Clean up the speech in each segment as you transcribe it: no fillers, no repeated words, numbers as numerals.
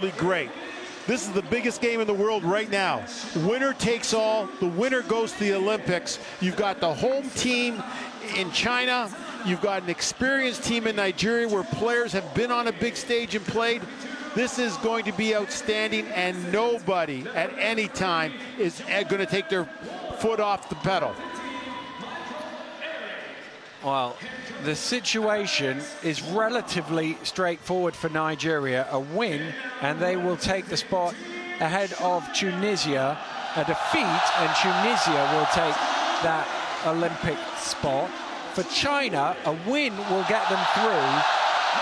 Great. This is the biggest game in the world right now. Winner takes all. The winner goes to the Olympics. You've got the home team in China. You've got an experienced team in Nigeria where players have been on a big stage and played. This is going to be outstanding, and nobody at any time is going to take their foot off the pedal. Well, the situation is relatively straightforward for Nigeria. A win, and they will take the spot ahead of Tunisia. A defeat, and Tunisia will take that Olympic spot. For China, a win will get them through,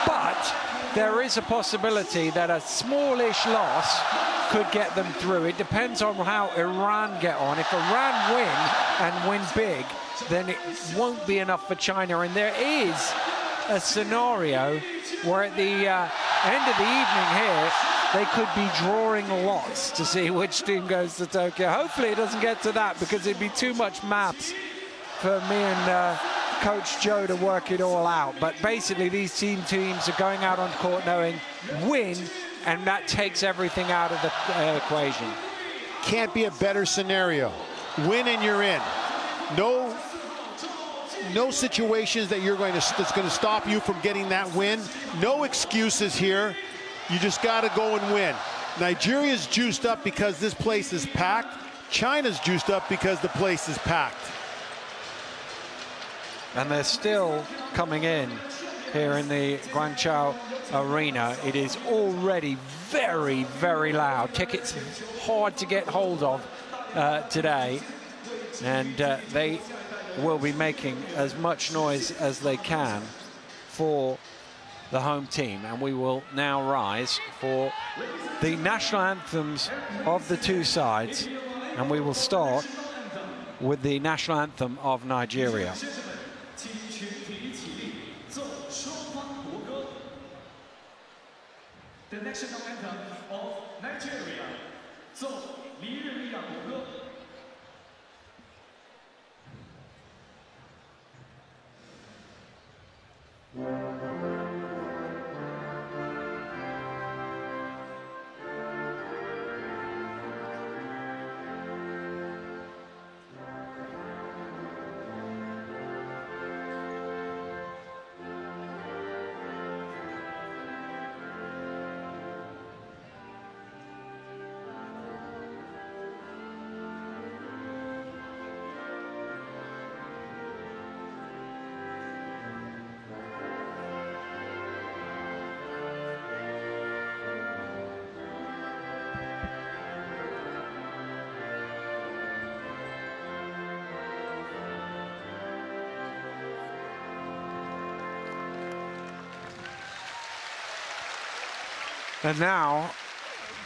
but there is a possibility that a smallish loss could get them through. It depends on how Iran get on. If Iran win and win big, then it won't be enough for China. And there is a scenario where at the end of the evening here, they could be drawing lots to see which team goes to Tokyo. Hopefully it doesn't get to that, because it'd be too much maths for me and Coach Joe to work it all out. But basically these teams are going out on court knowing win, and that takes everything out of the equation. Can't be a better scenario. Win and you're in. No situations that that's going to stop you from getting that win. No excuses here. You just got to go and win. Nigeria's juiced up because this place is packed. China's juiced up because the place is packed. And they're still coming in here in the Guangzhou Arena. It is already very, very loud. Tickets hard to get hold of today. And they will be making as much noise as they can for the home team. And we will now rise for the national anthems of the two sides. And we will start with the national anthem of Nigeria. The national anthem of Nigeria. 奏尼日利亚国歌。And now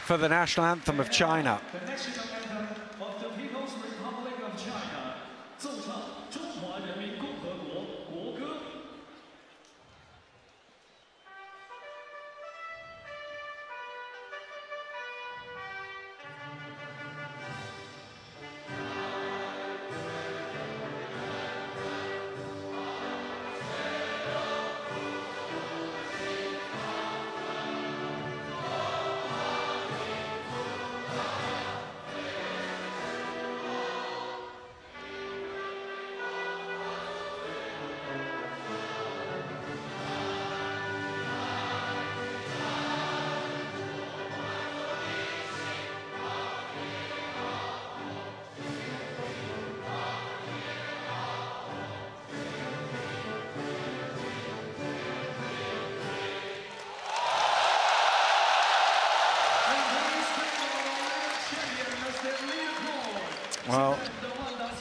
for the national anthem of China. The national anthem of the People's Republic of China. 奏唱中华人民共和国国歌。Well,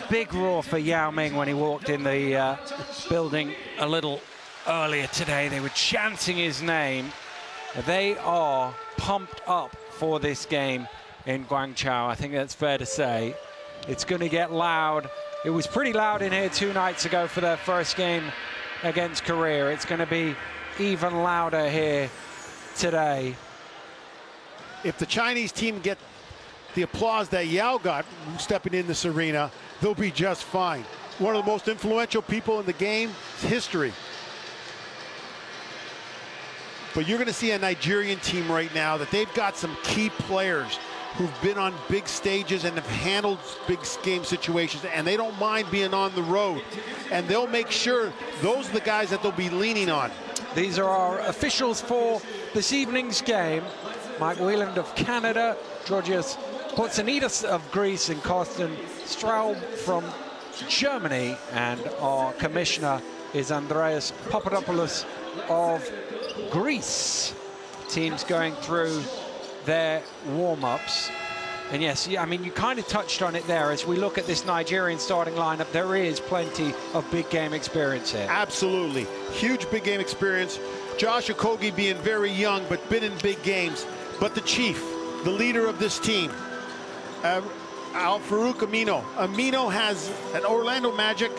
big roar for Yao Ming when he walked in the building a little earlier today. They were chanting his name. They are pumped up for this game in Guangzhou. I think that's fair to say. It's going to get loud. It was pretty loud in here 2 nights ago for their first game against Korea. It's going to be even louder here today. If the Chinese team get the applause that Yao got stepping in this arena, they'll be just fine. One of the most influential people in the game, history. But you're going to see a Nigerian team right now that they've got some key players who've been on big stages and have handled big game situations, and they don't mind being on the road. And they'll make sure those are the guys that they'll be leaning on. These are our officials for this evening's game. Mike Wheeland of Canada, Georgios Potsanidas of Greece, and Carsten Straub from Germany. And our commissioner is Andreas Papadopoulos of Greece. Teams going through their warm-ups. And yes, I mean, you kind of touched on it there. As we look at this Nigerian starting lineup, there is plenty of big game experience here. Absolutely. Huge big game experience. Josh Okogie being very young, but been in big games. But the chief, the leader of this team, Al-Farouq Amino. Amino has an Orlando Magic,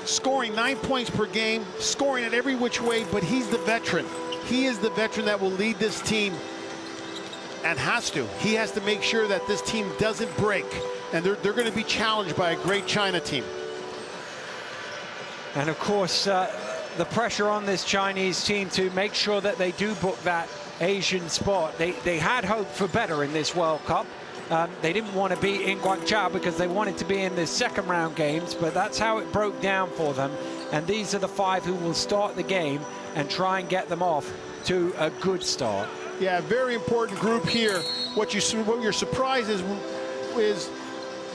scoring 9 points per game, scoring it every which way, but he's the veteran. He is the veteran that will lead this team, and has to. He has to make sure that this team doesn't break, and they're going to be challenged by a great China team. And of course, the pressure on this Chinese team to make sure that they do book that Asian spot. They had hoped for better in this World Cup. They didn't want to be in Guangzhou because they wanted to be in the second round games, but that's how it broke down for them. And these are the 5 who will start the game and try and get them off to a good start. Yeah, very important group here. What you're surprised is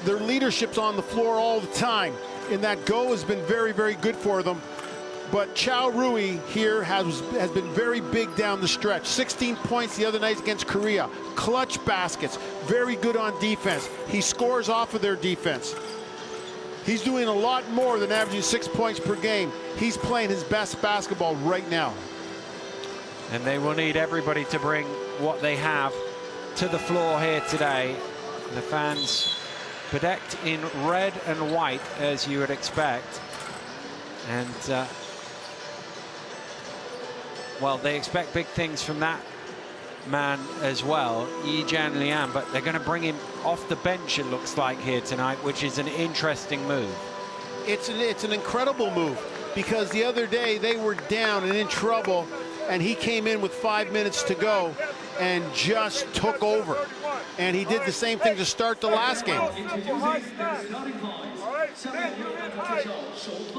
their leadership's on the floor all the time. And that go has been very, very good for them. But Chao Rui here has been very big down the stretch. 16 points the other night against Korea. Clutch baskets. Very good on defense. He scores off of their defense. He's doing a lot more than averaging 6 points per game. He's playing his best basketball right now. And they will need everybody to bring what they have to the floor here today. The fans bedecked in red and white, as you would expect. And, well, they expect big things from that man as well, Yi Jian Lian, but they're going to bring him off the bench, it looks like, here tonight, which is an interesting move. It's an incredible move, because the other day they were down and in trouble, and he came in with 5 minutes to go and just took over. And he did the same thing to start the last game.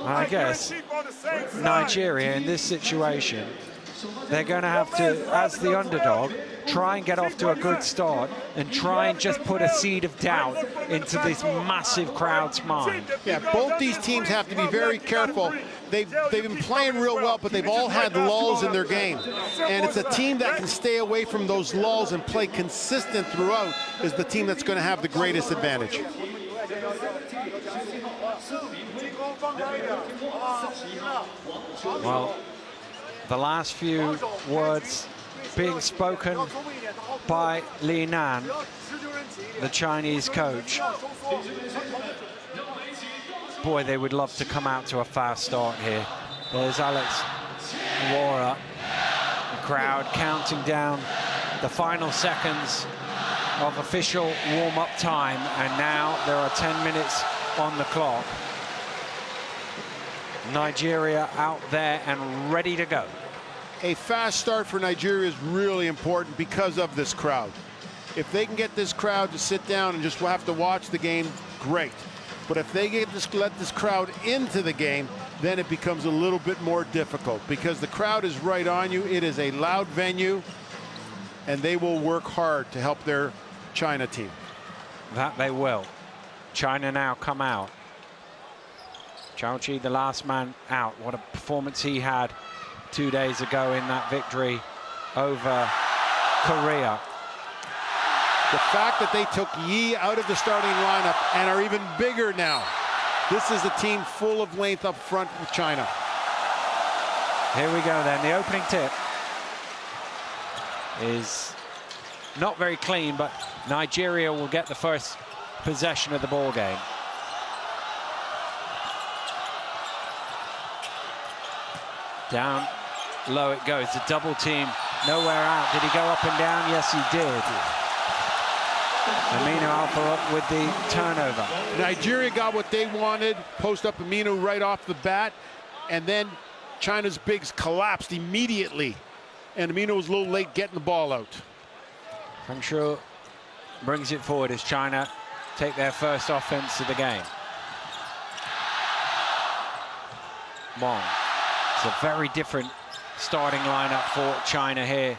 I guess Nigeria in this situation, they're going to have to, as the underdog, try and get off to a good start and try and just put a seed of doubt into this massive crowd's mind. Yeah, both these teams have to be very careful. They've been playing real well, but they've all had lulls in their game. And it's a team that can stay away from those lulls and play consistent throughout is the team that's going to have the greatest advantage. Well, the last few words being spoken by Li Nan, the Chinese coach. Boy, they would love to come out to a fast start here. There's Alex Laura, the crowd counting down the final seconds of official warm-up time, and now there are 10 minutes on the clock. Nigeria out there and ready to go. A fast start for Nigeria is really important because of this crowd. If they can get this crowd to sit down and just have to watch the game, great. But if they let this crowd into the game, then it becomes a little bit more difficult because the crowd is right on you. It is a loud venue, and they will work hard to help their China team. That they will. China now come out. Zhao Qi, the last man out. What a performance he had 2 days ago in that victory over Korea. The fact that they took Yi out of the starting lineup and are even bigger now. This is a team full of length up front with China. Here we go then. The opening tip is not very clean, but Nigeria will get the first possession of the ball game. Down low it goes. The double team nowhere out. Did he go up and down? Yes, he did. Amino Al-Farouq with the turnover. Nigeria got what they wanted, post up Amino right off the bat, and then China's bigs collapsed immediately and Amino was a little late getting the ball out. Fang Shuo brings it forward as China take their first offense of the game. Wong. It's a very different starting lineup for China here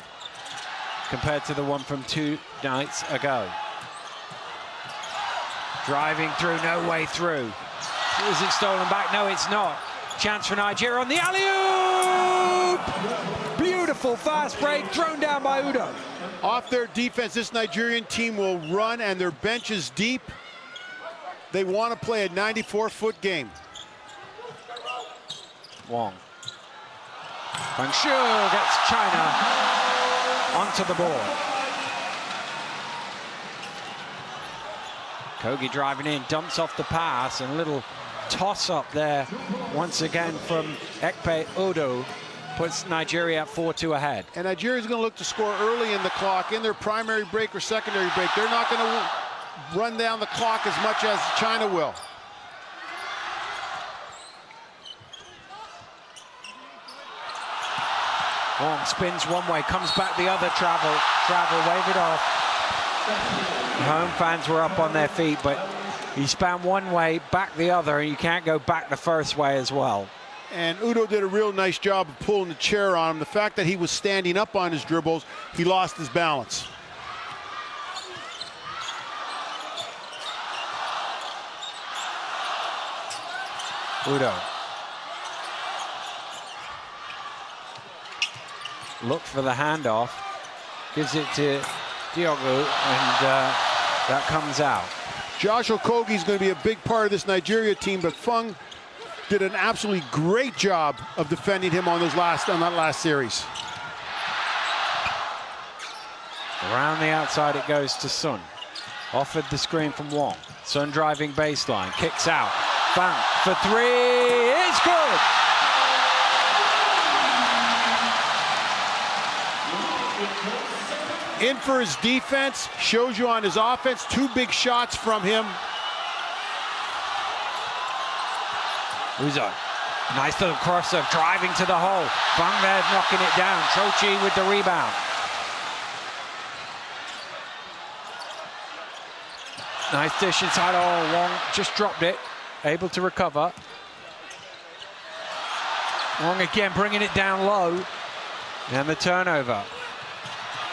compared to the one from 2 nights ago. Driving through, no way through. Is it stolen back? No, it's not. Chance for Nigeria on the alley-oop! Beautiful fast break thrown down by Udo. Off their defense, this Nigerian team will run, and their bench is deep. They want to play a 94-foot game. Wong. Fang Shuo gets China onto the board. Kogi driving in, dumps off the pass, and a little toss-up there once again from Ekpe Udo puts Nigeria at 4-2 ahead. And Nigeria's going to look to score early in the clock, in their primary break or secondary break. They're not going to run down the clock as much as China will. Wong spins one way, comes back the other, travel, wave it off. Home fans were up on their feet, but he span one way, back the other, and you can't go back the first way as well. And Udo did a real nice job of pulling the chair on him. The fact that he was standing up on his dribbles, he lost his balance. Udo. Looked for the handoff, gives it to Diogo, and that comes out. Josh Okogie is going to be a big part of this Nigeria team, but Fung did an absolutely great job of defending him on that last series. Around the outside it goes to Sun. Offered the screen from Wong. Sun driving baseline, kicks out. Fang for 3, it's good! In for his defense, shows you on his offense, 2 big shots from him. Uzo, nice little crossover, driving to the hole. Fang there knocking it down. Chochi with the rebound. Nice dish inside. Oh, Wong just dropped it. Able to recover. Wong again bringing it down low. And the turnover.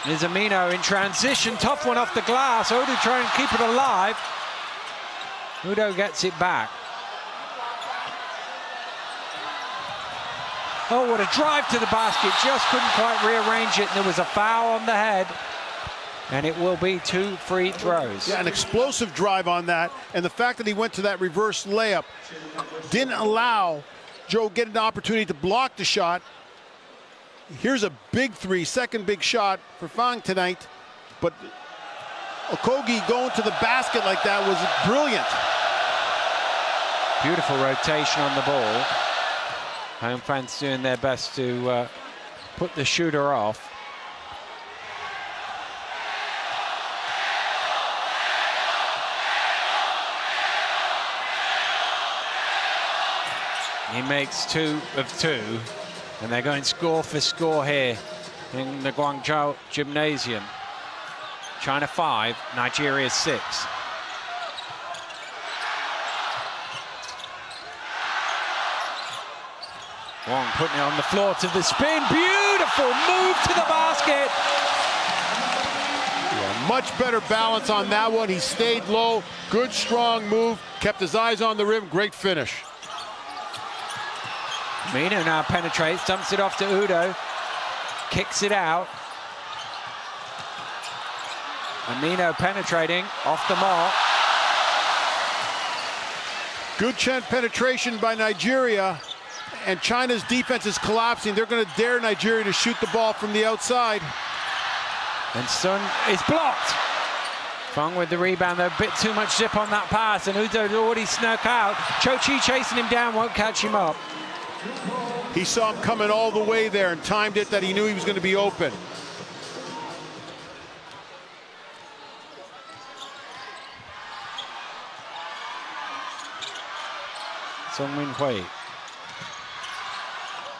There's Amino in transition. Tough one off the glass. Udo trying to keep it alive. Udo gets it back. Oh, what a drive to the basket. Just couldn't quite rearrange it. And there was a foul on the head. And it will be 2 free throws. Yeah, an explosive drive on that. And the fact that he went to that reverse layup didn't allow Joe get an opportunity to block the shot. Here's a big 3, second big shot for Fang tonight. But Okogie going to the basket like that was brilliant. Beautiful rotation on the ball. Home fans doing their best to put the shooter off. He makes 2 of 2, and they're going score for score here in the Guangzhou Gymnasium. China 5, Nigeria 6. Wong putting it on the floor to the spin. Beautiful move to the basket. Yeah, much better balance on that one. He stayed low. Good, strong move. Kept his eyes on the rim. Great finish. Amino now penetrates, dumps it off to Udo. Kicks it out. Amino penetrating off the mark. Good penetration by Nigeria. And China's defense is collapsing. They're going to dare Nigeria to shoot the ball from the outside. And Sun is blocked. Fung with the rebound, though, a bit too much zip on that pass, and Udo already snuck out. Chochi chasing him down, won't catch him up. He saw him coming all the way there and timed it that he knew he was going to be open. Sung Min Hui.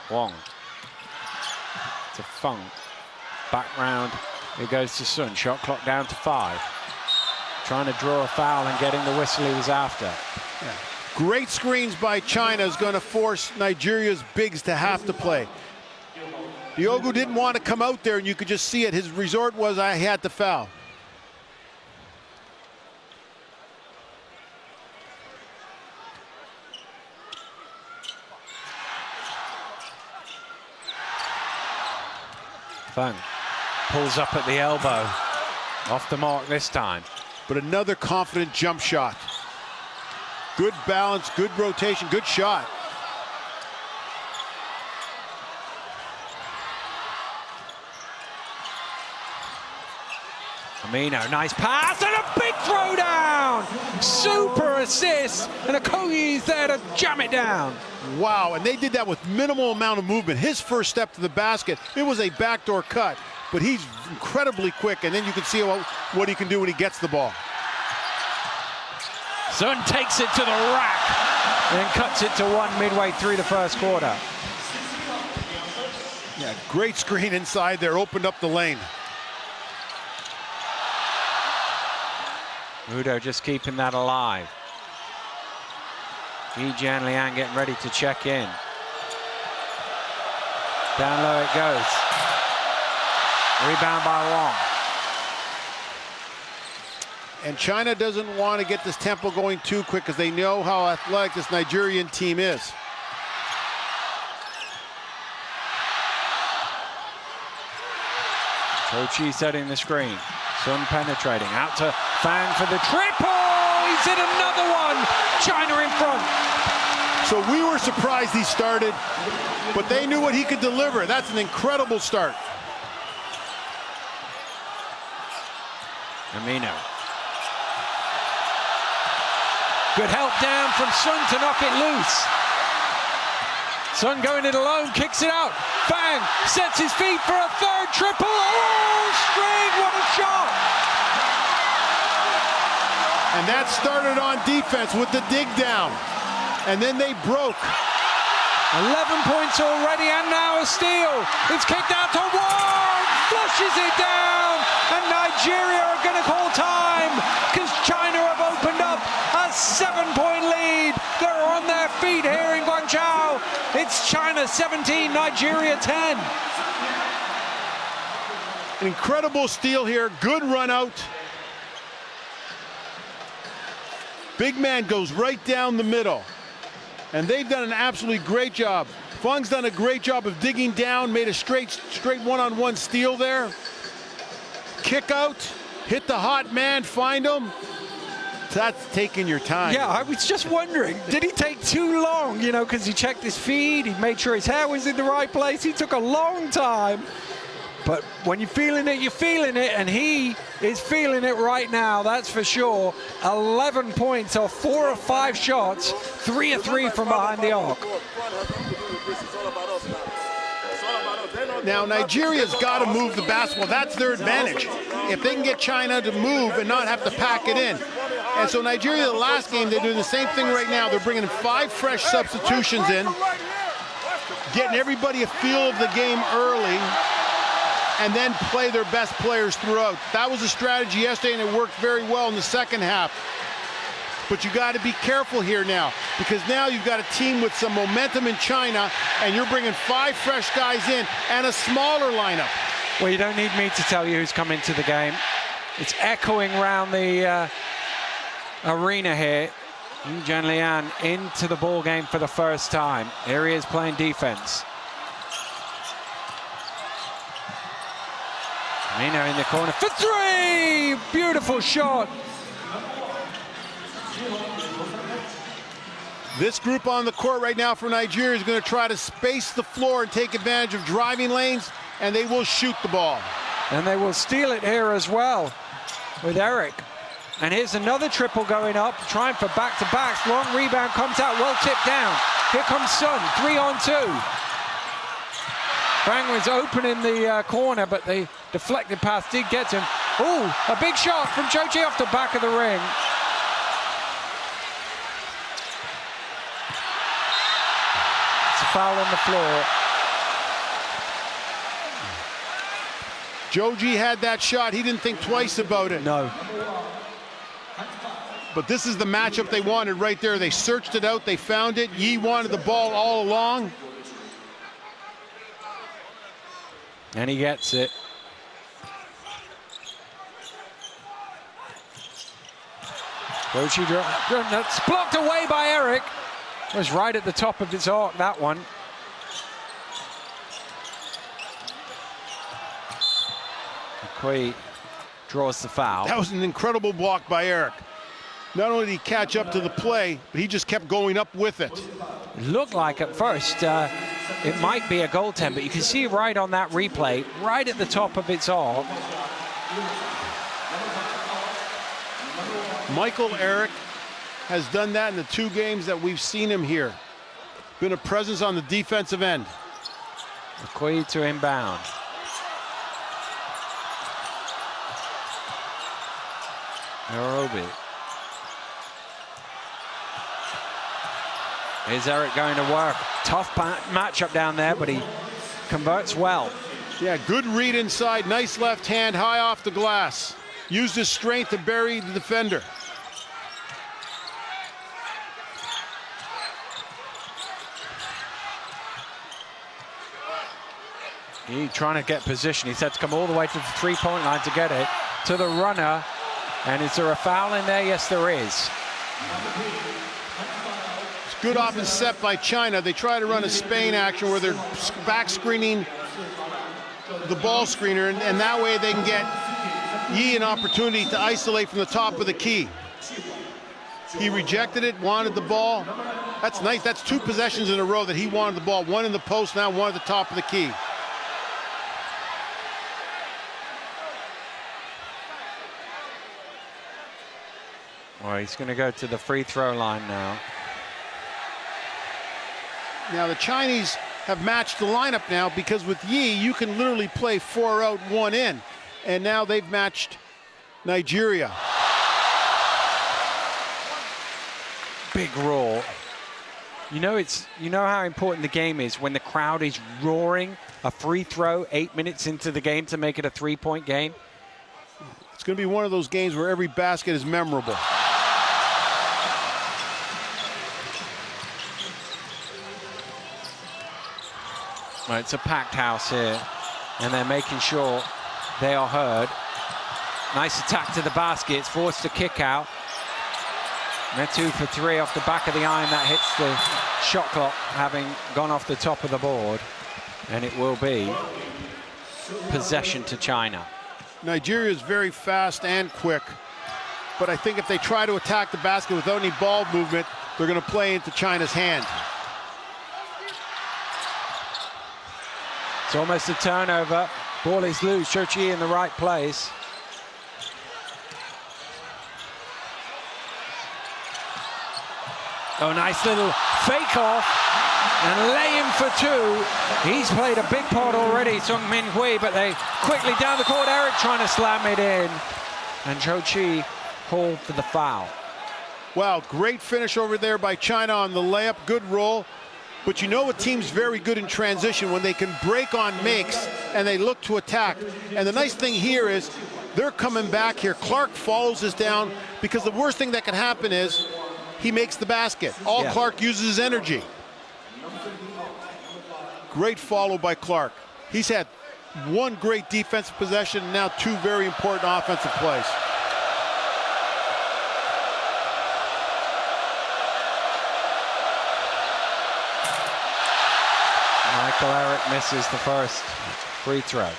Wong to Fung. Back round, it goes to Sun. Shot clock down to 5. Trying to draw a foul and getting the whistle he was after. Yeah. Great screens by China is going to force Nigeria's bigs to have to play. Diogo didn't want to come out there, and you could just see it. His resort was, I had to foul. Fang pulls up at the elbow. Off the mark this time. But another confident jump shot. Good balance, good rotation, good shot. Amino, nice pass and a big throw down. Super assist, and Okoye's there to jam it down. Wow, and they did that with minimal amount of movement. His first step to the basket, it was a backdoor cut, but he's incredibly quick, and then you can see what he can do when he gets the ball. Sun takes it to the rack and cuts it to 1 midway through the first quarter. Yeah, great screen inside there, opened up the lane. Udo just keeping that alive. Yi Jianlian getting ready to check in. Down low it goes. Rebound by Wong. And China doesn't want to get this tempo going too quick because they know how athletic this Nigerian team is. Tochi setting the screen. Sun penetrating. Out to Fang for the triple. He's hit another one. China in front. So we were surprised he started, but they knew what he could deliver. That's an incredible start. Amino. Good help down from Sun to knock it loose. Sun going it alone, kicks it out. Fang sets his feet for a third triple. Oh, straight, what a shot! And that started on defense with the dig down. And then they broke. 11 points already, and now a steal. It's kicked out to Wong, flushes it down, and Nigeria are going to call time because China have opened up a 7-point lead. They're on their feet here in Guangzhou. It's China 17, Nigeria 10. An incredible steal here, good run out. Big man goes right down the middle. And they've done an absolutely great job. Fang's done a great job of digging down, made a straight one-on-one steal there. Kick out, hit the hot man, find him. That's taking your time. Yeah, I was just wondering, did he take too long? You know, because he checked his feed, he made sure his hair was in the right place. He took a long time. But when you're feeling it, you're feeling it, and he is feeling it right now, that's for sure. 11 points off 4 of 5 shots, 3 of 3 from behind the arc. Now, Nigeria's got to move the basketball. That's their advantage. If they can get China to move and not have to pack it in. And so Nigeria, the last game, they're doing the same thing right now. They're bringing in 5 fresh substitutions in, getting everybody a feel of the game early, and then play their best players throughout. That was a strategy yesterday, and it worked very well in the second half. But you got to be careful here now, because now you've got a team with some momentum in China, and you're bringing 5 fresh guys in and a smaller lineup. Well, you don't need me to tell you who's come into the game. It's echoing around the arena here. Yi Jianlian into the ball game for the first time. Here he is playing defense. Amino in the corner for 3! Beautiful shot. This group on the court right now for Nigeria is going to try to space the floor and take advantage of driving lanes, and they will shoot the ball. And they will steal it here as well with Eric. And here's another triple going up, trying for back-to-backs. Long rebound comes out, well tipped down. Here comes Sun, 3-on-2. Fang was open in the corner, but the deflected pass did get him. Oh, a big shot from Joji off the back of the ring. It's a foul on the floor. Joji had that shot. He didn't think twice about it. No. But this is the matchup they wanted right there. They searched it out. They found it. Yi wanted the ball all along. And he gets it. Joji, that's blocked away by Eric. It was right at the top of his arc, that one. Okoye draws the foul. That was an incredible block by Eric. Not only did he catch up to the play, but he just kept going up with it. It looked like at first it might be a goaltend, but you can see right on that replay, right at the top of its arc. Michael Eric has done that in the 2 games that we've seen him here. Been a presence on the defensive end. Okoye to inbound. Arobi. Is Eric going to work? Tough matchup down there, but he converts well. Yeah, good read inside. Nice left hand, high off the glass. Used his strength to bury the defender. He trying to get position. He's had to come all the way to the 3-point line to get it. To the runner. And is there a foul in there? Yes, there is. It's good offense set by China. They try to run a Spain action where they're back screening the ball screener, and that way they can get Yi an opportunity to isolate from the top of the key. He rejected it, wanted the ball. That's nice. That's 2 possessions in a row that he wanted the ball. One in the post, now one at the top of the key. Well, he's going to go to the free throw line now. Now the Chinese have matched the lineup now, because with Yi, you can literally play 4 out, 1 in. And now they've matched Nigeria. Big roar. You know how important the game is when the crowd is roaring. A free throw 8 minutes into the game to make it a 3-point game. It's going to be one of those games where every basket is memorable. Well, it's a packed house here, and they're making sure they are heard. Nice attack to the basket. It's forced a kick out. And they're 2 for 3 off the back of the iron. That hits the shot clock, having gone off the top of the board. And it will be possession to China. Nigeria is very fast and quick, but I think if they try to attack the basket without any ball movement, they're going to play into China's hand. It's almost a turnover. Ball is loose. Shochi in the right place. Oh, nice little fake off and lay in for 2. He's played a big part already, Sung Min Hui, but they quickly down the court. Eric trying to slam it in. And Shochi called for the foul. Wow, great finish over there by China on the layup. Good roll. But you know a team's very good in transition when they can break on makes and they look to attack. And the nice thing here is they're coming back here. Clark follows this down, because the worst thing that can happen is he makes the basket. All Clark uses is energy. Great follow by Clark. He's had 1 great defensive possession and now 2 very important offensive plays. Michael Eric misses the first free throw.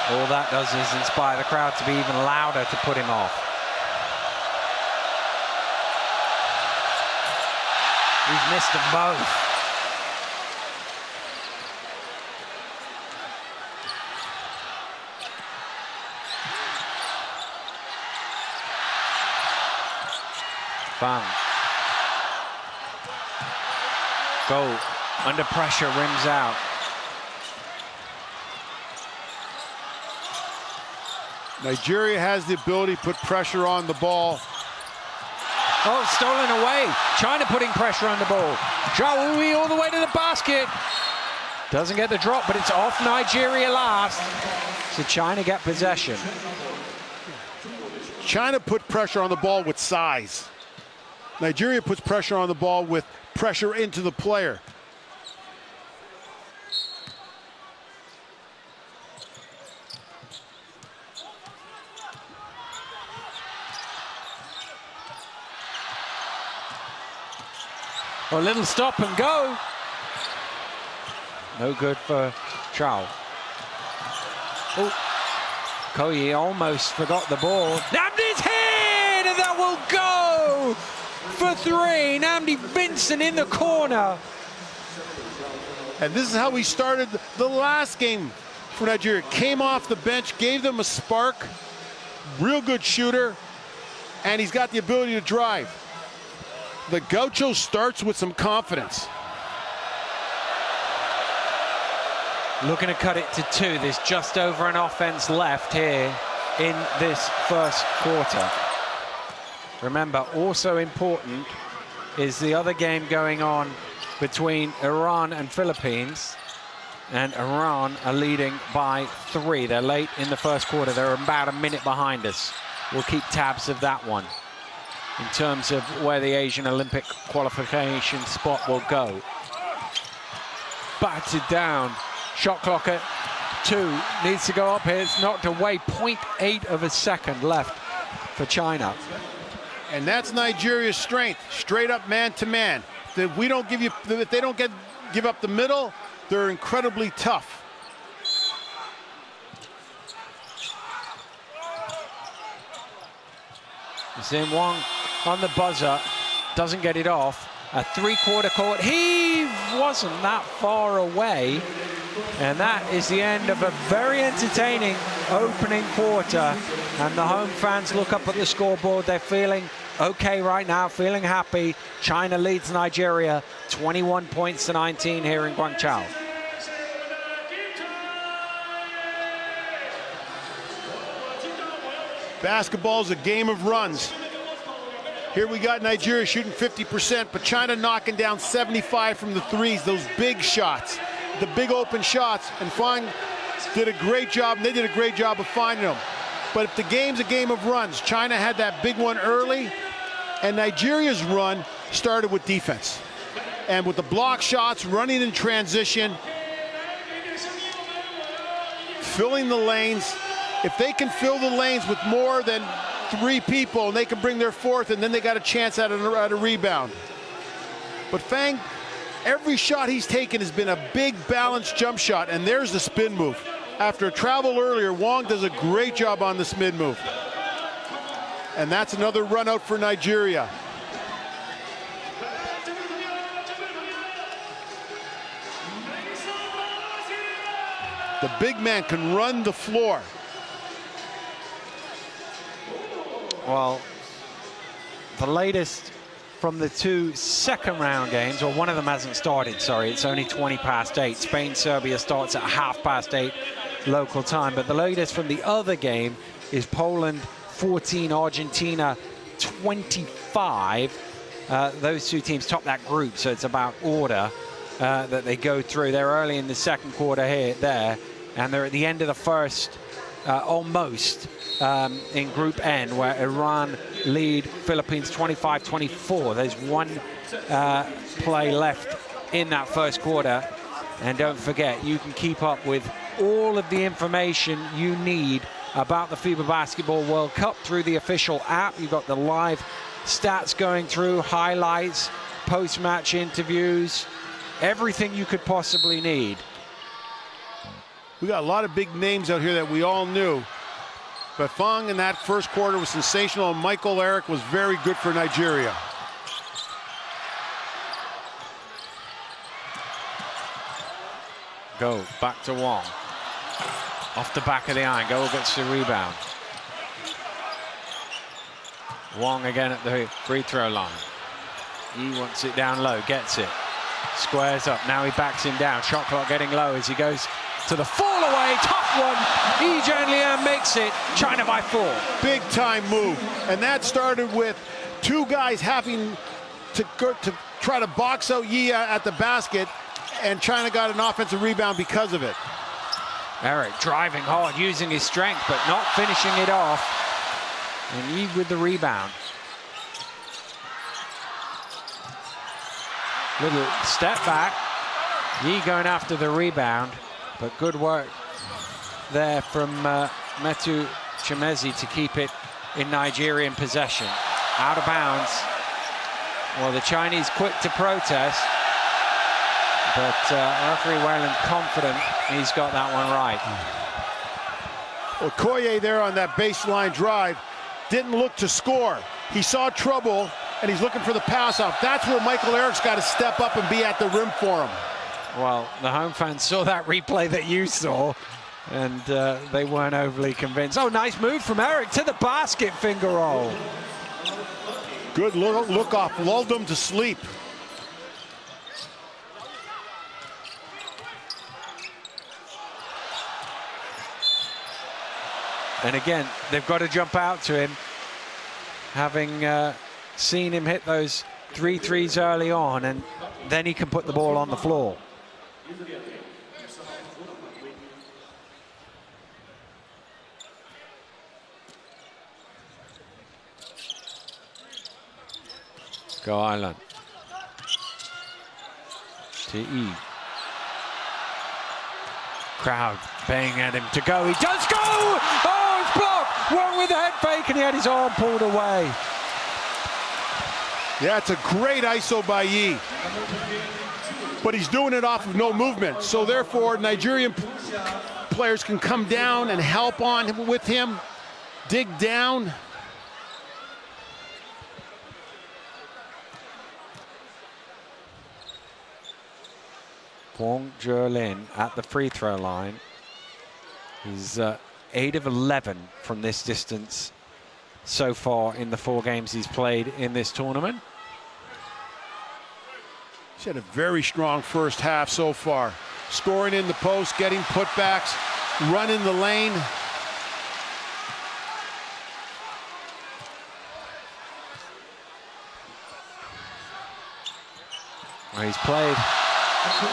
All that does is inspire the crowd to be even louder to put him off. He's missed them both. Fun. Goal under pressure, rims out. Nigeria has the ability to put pressure on the ball. Oh, stolen away. China putting pressure on the ball. Zhao Hui all the way to the basket. Doesn't get the drop, but it's off Nigeria last. So China get possession. China put pressure on the ball with size. Nigeria puts pressure on the ball with pressure into the player. A little stop and go. No good for Zhao. Oh, Koyi almost forgot the ball. Namdi's hit, and that will go for three. Namdi Vincent in the corner. And this is how we started the last game for Nigeria. Came off the bench, gave them a spark. Real good shooter, and he's got the ability to drive. The Gaucho starts with some confidence. Looking to cut it to two. There's just over an offense left here in this first quarter. Remember, also important is the other game going on between Iran and Philippines. And Iran are leading by 3. They're late in the first quarter. They're about a minute behind us. We'll keep tabs of that one in terms of where the Asian Olympic qualification spot will go. Batted down. Shot clock at 2. Needs to go up here. It's knocked away. 0.8 of a second left for China. And that's Nigeria's strength. Straight up man-to-man. If we don't give you, if they don't give up the middle, they're incredibly tough. Zin Wang on the buzzer, doesn't get it off. A three-quarter court heave wasn't that far away. And that is the end of a very entertaining opening quarter. And the home fans look up at the scoreboard. They're feeling okay right now, feeling happy. China leads Nigeria 21 points to 19 here in Guangzhou. Basketball's a game of runs. Here we got Nigeria shooting 50%, but China knocking down 75 from the threes, those big shots, the big open shots, and Fang did a great job, and they did a great job of finding them. But if the game's a game of runs, China had that big one early, and Nigeria's run started with defense. And with the block shots, running in transition, filling the lanes. If they can fill the lanes with more than 3 people, and they can bring their fourth, and then they got a chance at a rebound. But Fang, every shot he's taken has been a big balanced jump shot, and there's the spin move. After a travel earlier, Wang does a great job on the spin move. And that's another run out for Nigeria. The big man can run the floor. Well, the latest from the 2 second-round games, or one of them hasn't started, sorry, it's only 20 past 8. Spain-Serbia starts at 8:30 local time, but the latest from the other game is Poland 14, Argentina 25. Those 2 teams top that group, so it's about order that they go through. They're early in the second quarter there, and they're at the end of the first, almost, in Group N, where Iran lead Philippines 25-24. There's 1 play left in that first quarter. And don't forget, you can keep up with all of the information you need about the FIBA Basketball World Cup through the official app. You've got the live stats going through, highlights, post-match interviews, everything you could possibly need. We got a lot of big names out here that we all knew. But Fang in that first quarter was sensational, and Michael Eric was very good for Nigeria. Go back to Wang. Off the back of the iron. Go gets the rebound. Wang again at the free throw line. He wants it down low, gets it. Squares up, now he backs him down. Shot clock getting low as he goes to the fall away. Tough one. Yi Jianlian makes it. China by 4. Big time move. And that started with two guys having to try to box out Yi at the basket, and China got an offensive rebound because of it. Eric driving hard, using his strength, but not finishing it off. And Yi with the rebound. Little step back. Yi going after the rebound, but good work there from Metu Chimezi to keep it in Nigerian possession. Out of bounds. Well, the Chinese quick to protest, but referee Whalen confident he's got that one right. Okoye there on that baseline drive didn't look to score. He saw trouble, and he's looking for the pass out. That's where Michael Eric's got to step up and be at the rim for him. Well, the home fans saw that replay that you saw, and they weren't overly convinced. Oh, nice move from Eric to the basket, finger roll. Good look off, lulled him to sleep. And again, they've got to jump out to him, having seen him hit those 3 threes early on, and then he can put the ball on the floor. Go Island. To E. Crowd baying at him to go. He does go! Oh, it's blocked! One with a head fake, and he had his arm pulled away. Yeah, it's a great ISO by Yi. But he's doing it off of no movement. So therefore, Nigerian players can come down and help on with him, dig down. Wong Zhelin at the free throw line. He's 8 of 11 from this distance so far in the 4 games he's played in this tournament. He's had a very strong first half so far. Scoring in the post, getting putbacks, running the lane. Well, he's played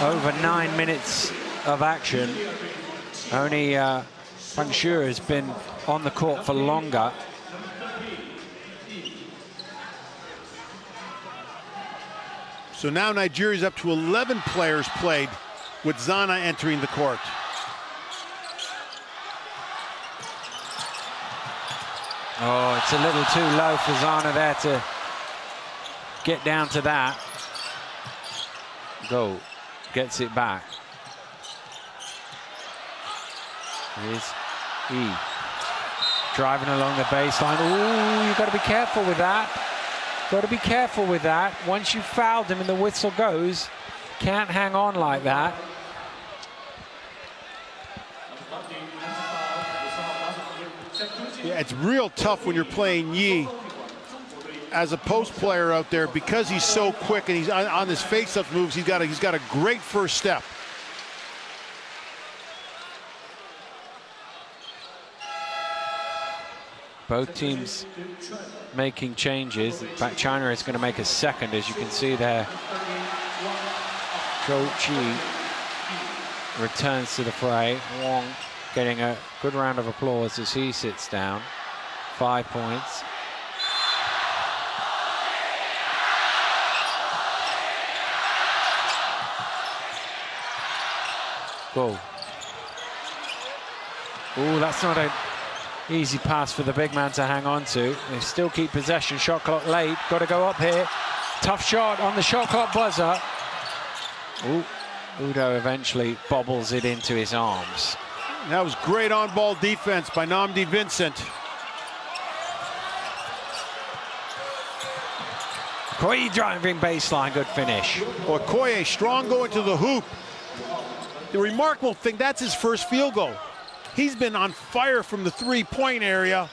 over 9 minutes of action. Only Fan Shu has been on the court for longer. So now Nigeria's up to 11 players played, with Zana entering the court. Oh, it's a little too low for Zana there to get down to that. Go, gets it back. Here's E. Driving along the baseline. Ooh, you've got to be careful with that. Got to be careful with that. Once you've fouled him and the whistle goes, can't hang on like that. Yeah, it's real tough when you're playing Yi as a post player out there, because he's so quick and he's on his face-up moves. He's got a great first step. Both teams making changes. In fact, China is going to make a second, as you can see there. Zhou Qi returns to the fray. Wong getting a good round of applause as he sits down. 5 points. Go. Oh, that's not a easy pass for the big man to hang on to. They still keep possession. Shot clock late. Got to go up here. Tough shot on the shot clock buzzer. Ooh, Udo eventually bobbles it into his arms. That was great on-ball defense by Nnamdi Vincent. Okoye driving baseline, good finish. Okoye strong going to the hoop. The remarkable thing, that's his first field goal. He's been on fire from the three-point area.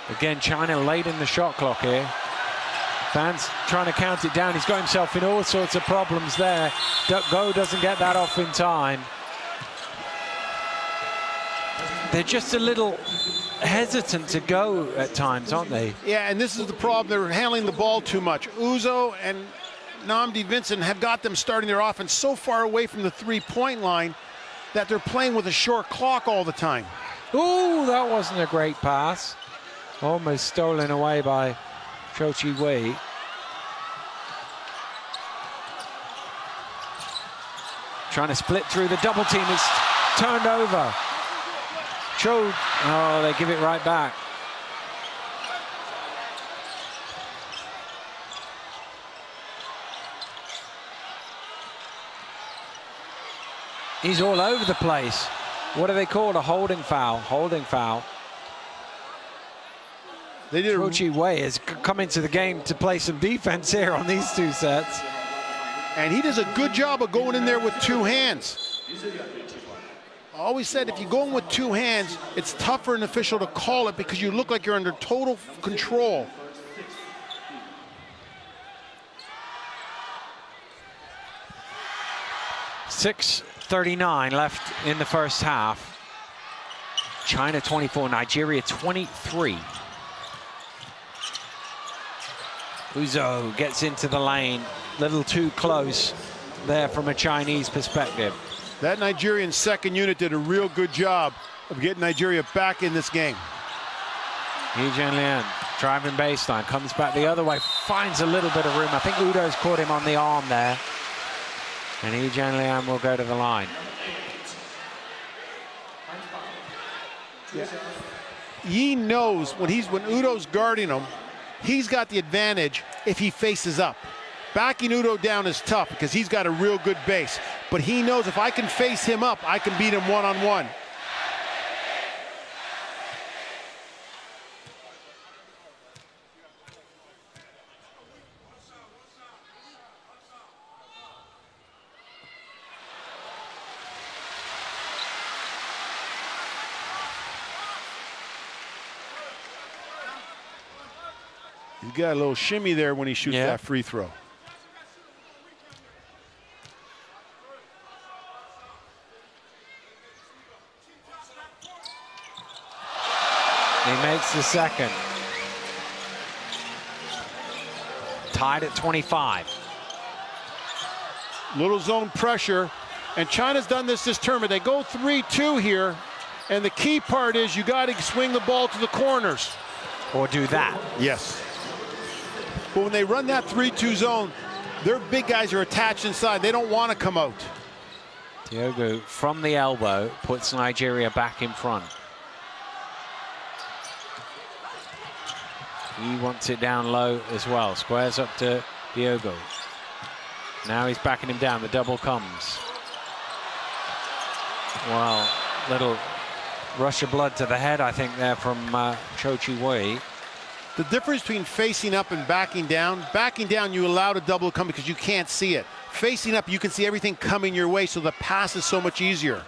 Again, China late in the shot clock here. Fans trying to count it down. He's got himself in all sorts of problems there. Go doesn't get that off in time. They're just a little hesitant to go at times, aren't they? Yeah, and this is the problem. They're handling the ball too much. Uzo and Nnamdi Vincent have got them starting their offense so far away from the three-point line that they're playing with a short clock all the time. Ooh, that wasn't a great pass. Almost stolen away by Cho Chi Wei. Trying to split through the double team. It's turned over. Oh, they give it right back. He's all over the place. What do they call it? A holding foul. Holding foul. They did. Cho Chi Wei has come into the game to play some defense here on these two sets. And he does a good job of going in there with two hands. I always said if you go in with two hands, it's tough for an official to call it because you look like you're under total control. .39 left in the first half. China 24, Nigeria 23. Uzo gets into the lane, little too close there from a Chinese perspective. That Nigerian second unit did a real good job of getting Nigeria back in this game. Yi Jianlian driving baseline, comes back the other way, finds a little bit of room. I think Udo's caught him on the arm there. And Yi Jianlian will go to the line. Yeah. Yi knows when Udo's guarding him, he's got the advantage if he faces up. Backing Udo down is tough because he's got a real good base. But he knows if I can face him up, I can beat him one-on-one. He's got a little shimmy there when he shoots that free throw. He makes the second. Tied at 25. Little zone pressure, and China's done this tournament. They go 3-2 here, and the key part is you got to swing the ball to the corners. Or do that. Yes. But when they run that 3-2 zone, their big guys are attached inside. They don't want to come out. Diogo from the elbow puts Nigeria back in front. He wants it down low as well. Squares up to Diogo. Now he's backing him down. The double comes. Well, little rush of blood to the head, I think, there from Cho Chi Wei. The difference between facing up and backing down, you allow the double to come because you can't see it. Facing up, you can see everything coming your way, so the pass is so much easier.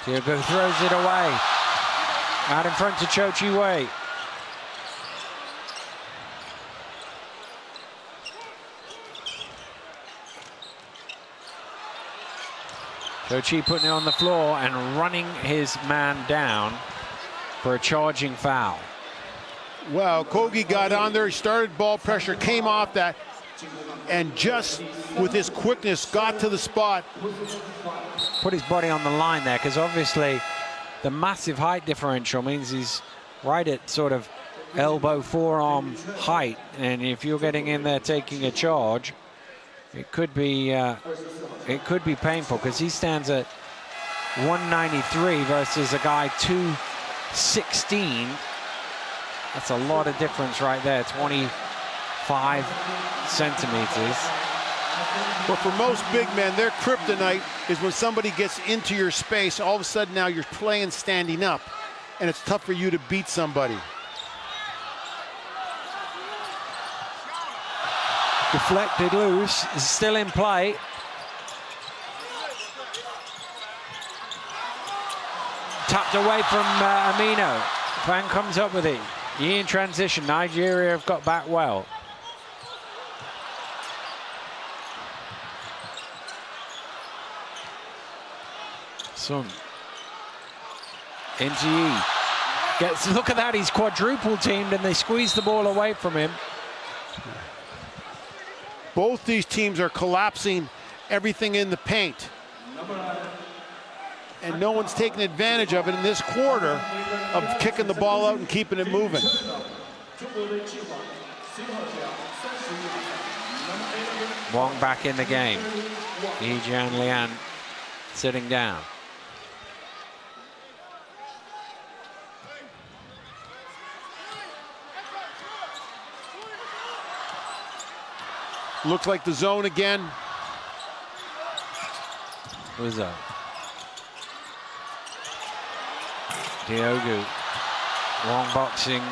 Diogo throws it away. Out in front to Cho Chi Wei. Cho Chi putting it on the floor and running his man down for a charging foul. Well, Kogi got on there, he started ball pressure, came off that, and just with his quickness got to the spot. Put his body on the line there, because obviously the massive height differential means he's right at sort of elbow, forearm height, and if you're getting in there taking a charge, it could be painful, because he stands at 193 versus a guy 216. That's a lot of difference right there, 25 centimeters. But for most big men, their kryptonite is when somebody gets into your space, all of a sudden now you're playing standing up, and it's tough for you to beat somebody. Deflected loose, is still in play. Tapped away from Amino. Fang comes up with it. Yi in transition. Nigeria have got back well. Sun. Into Yi. Look at that, he's quadruple teamed and they squeeze the ball away from him. Both these teams are collapsing everything in the paint. And no one's taking advantage of it in this quarter of kicking the ball out and keeping it moving. Wong back in the game. Yi Jianlian sitting down. Looks like the zone again. Uzo. Diogu. Wong boxing.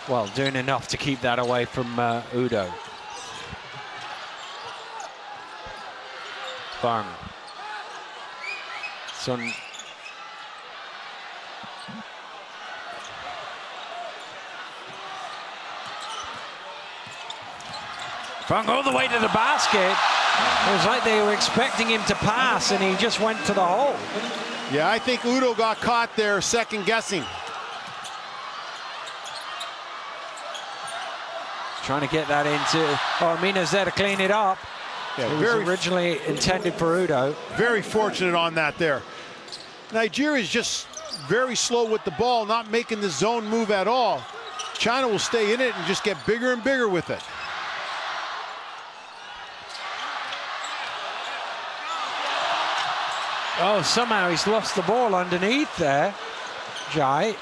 Well, doing enough to keep that away from Udo. Fang. Sun. Fang all the way to the basket. It was like they were expecting him to pass and he just went to the hole. Yeah, I think Udo got caught there second guessing. Trying to get that into, Amina's there to clean it up. Yeah, it was originally intended for Udo. Very fortunate on that there. Nigeria's just very slow with the ball, not making the zone move at all. China will stay in it and just get bigger and bigger with it. Oh, somehow he's lost the ball underneath there. Jai.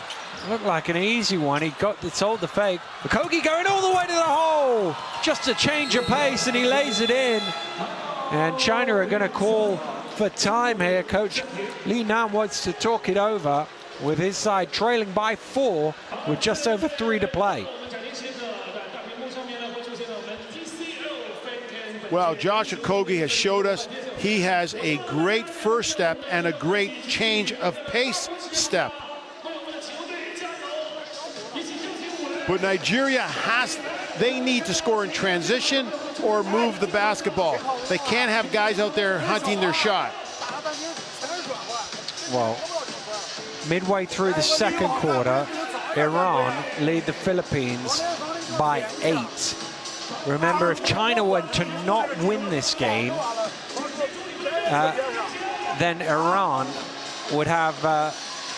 Looked like an easy one. He sold the fake. Kogi going all the way to the hole. Just a change of pace and he lays it in. And China are going to call for time here. Coach Li Nan wants to talk it over with his side trailing by 4 with just over 3 to play. Well, Josh Okogie has showed us he has a great first step and a great change of pace step. But Nigeria they need to score in transition or move the basketball. They can't have guys out there hunting their shot. Well, midway through the second quarter, Iran lead the Philippines by 8. Remember, if China were to not win this game, then Iran would have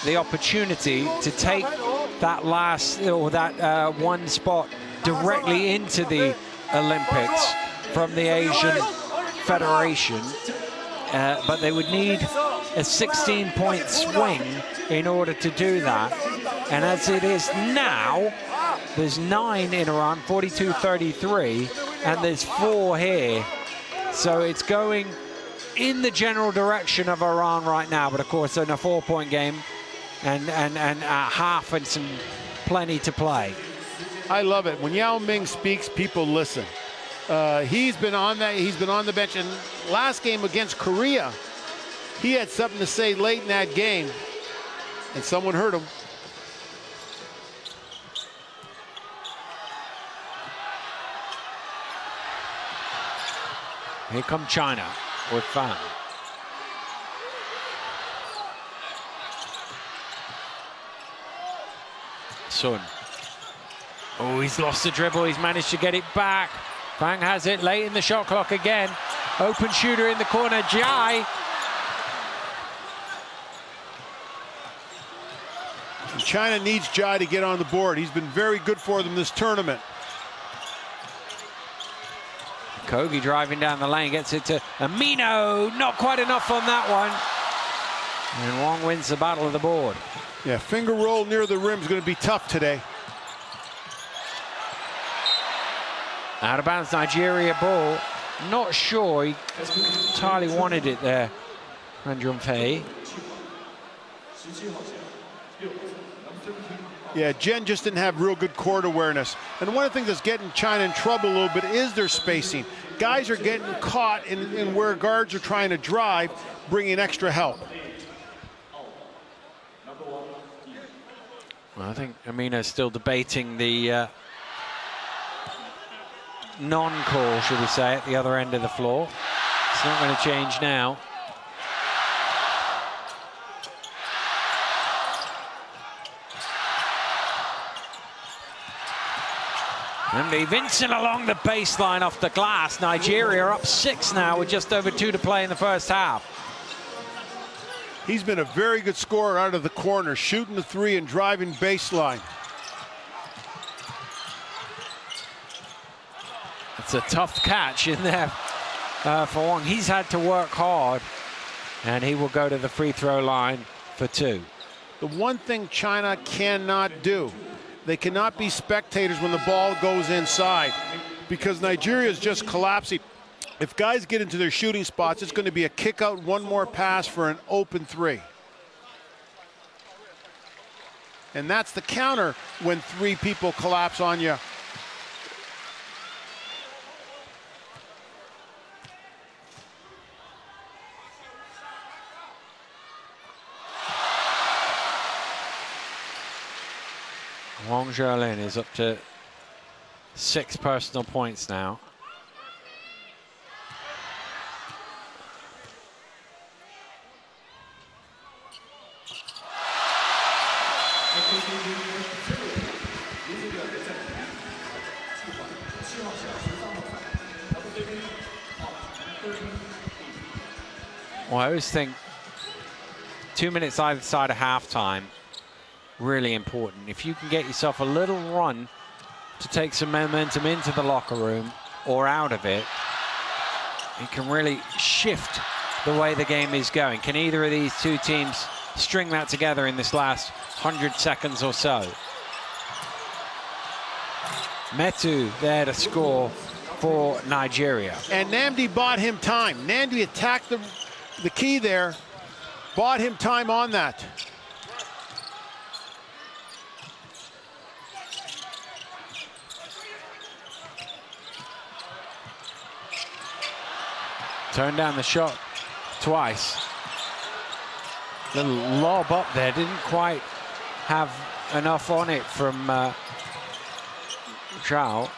the opportunity to take that last, or that one spot directly into the Olympics from the Asian Federation. But they would need a 16-point swing in order to do that. And as it is now, there's 9 in Iran, 42-33, and there's 4 here. So it's going in the general direction of Iran right now, but of course in a 4-point game and half and some plenty to play. I love it. When Yao Ming speaks, people listen. He's been on the bench, and last game against Korea, he had something to say late in that game, and someone heard him. Here come China with Fan. Sun. Oh, he's lost the dribble. He's managed to get it back. Fang has it late in the shot clock again. Open shooter in the corner, Jai. China needs Jai to get on the board. He's been very good for them this tournament. Kogi driving down the lane, gets it to Amino. Not quite enough on that one. And Wong wins the battle of the board. Yeah, finger roll near the rim is going to be tough today. Out of bounds, Nigeria ball. Not sure he entirely wanted it there, Ran Junfei. Yeah, Jen just didn't have real good court awareness. And one of the things that's getting China in trouble a little bit is their spacing. Guys are getting caught in where guards are trying to drive, bringing extra help. Well, I think Amina's still debating the non-call, should we say, at the other end of the floor. It's not going to change now. Andy Vincent along the baseline off the glass. Nigeria up 6 now with just over 2 to play in the first half. He's been a very good scorer out of the corner, shooting the 3 and driving baseline. It's a tough catch in there for Wong. He's had to work hard, and he will go to the free throw line for 2. The one thing China cannot do, they cannot be spectators when the ball goes inside, because Nigeria is just collapsing. If guys get into their shooting spots, it's going to be a kick out, one more pass for an open 3. And that's the counter when 3 people collapse on you. Wang Zhelin is up to 6 personal points now. Well, I always think 2 minutes either side of halftime, really important. If you can get yourself a little run to take some momentum into the locker room or out of it, it can really shift the way the game is going. Can either of these 2 teams string that together in this last 100 seconds or so? Metu there to score for Nigeria. And Namdi bought him time. Namdi attacked the key there, bought him time on that. Turned down the shot twice. Little lob up there, didn't quite have enough on it from Zhao.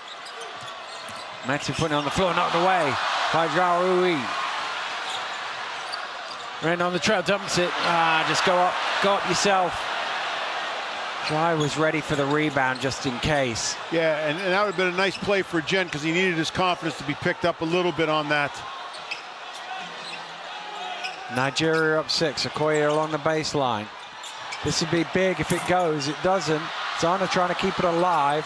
Metu putting it on the floor, knocked away by Zhao Rui. Ren on the trail, dumps it. Just go up yourself. Zhao was ready for the rebound just in case. Yeah, and that would have been a nice play for Jen because he needed his confidence to be picked up a little bit on that. Nigeria up 6, Okoye along the baseline. This would be big if it goes. It doesn't. Zana trying to keep it alive.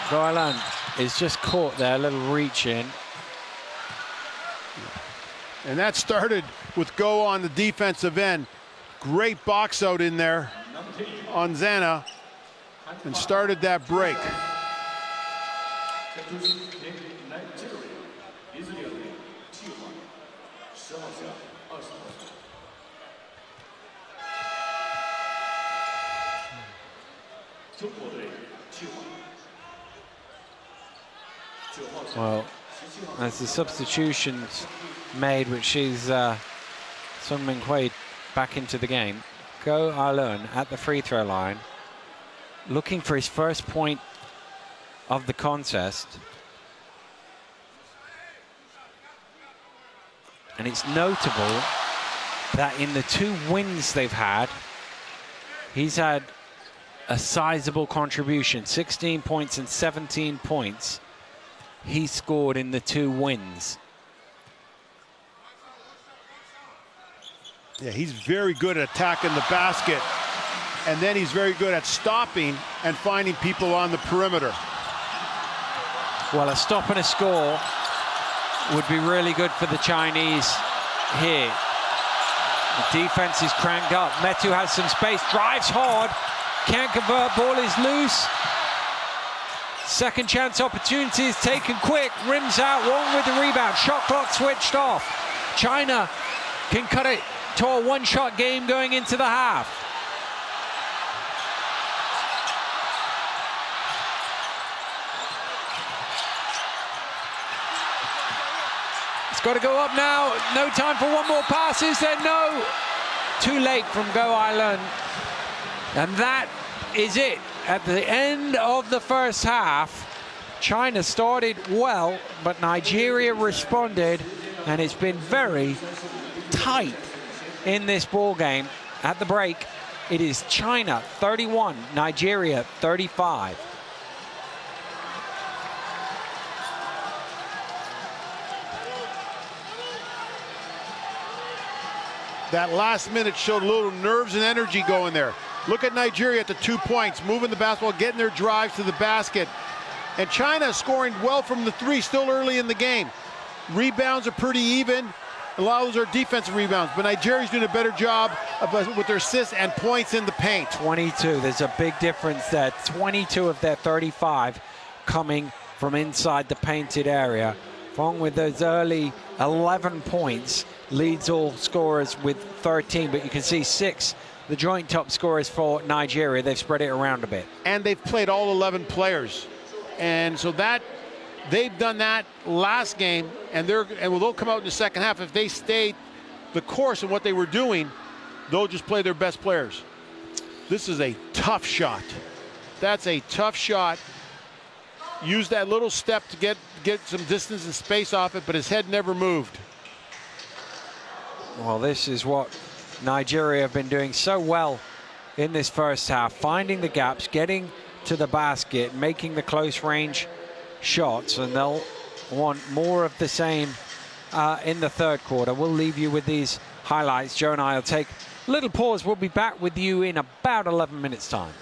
Goilan is just caught there, a little reach in. And that started with Go on the defensive end. Great box out in there on Zana and started that break. Well, as the substitutions made, which is Sung Min Hui back into the game. Go Alun at the free throw line, looking for his first point of the contest. And it's notable that in the 2 wins they've had, he's had a sizable contribution, 16 points and 17 points. He scored in the 2 wins. Yeah, he's very good at attacking the basket, and then he's very good at stopping and finding people on the perimeter. Well, a stop and a score would be really good for the Chinese here. The defense is cranked up. Metu has some space, drives hard, can't convert, ball is loose. Second chance opportunities taken quick, rims out, Wong with the rebound, shot clock switched off. China can cut it to a 1-shot game going into the half. Got to go up now. No time for one more pass. Is there? No. Too late from Go Island. And that is it. At the end of the first half, China started well, but Nigeria responded, and it's been very tight in this ball game. At the break, it is China 31, Nigeria 35. That last minute showed a little nerves and energy going there. Look at Nigeria at the 2 points, moving the basketball, getting their drives to the basket. And China scoring well from the three still early in the game. Rebounds are pretty even. A lot of those are defensive rebounds, but Nigeria's doing a better job with their assists and points in the paint. 22, there's a big difference there. 22 of their 35 coming from inside the painted area. Fong with those early 11 points leads all scorers with 13, but you can see 6, the joint top scorers for Nigeria. They've spread it around a bit. And they've played all 11 players. And so that they've done that last game, and they'll come out in the second half. If they stay the course of what they were doing, they'll just play their best players. This is a tough shot. That's a tough shot. Use that little step to get some distance and space off it, but his head never moved. Well, this is what Nigeria have been doing so well in this first half, finding the gaps, getting to the basket, making the close range shots, and they'll want more of the same in the third quarter. We'll leave you with these highlights. Joe and I will take a little pause. We'll be back with you in about 11 minutes time.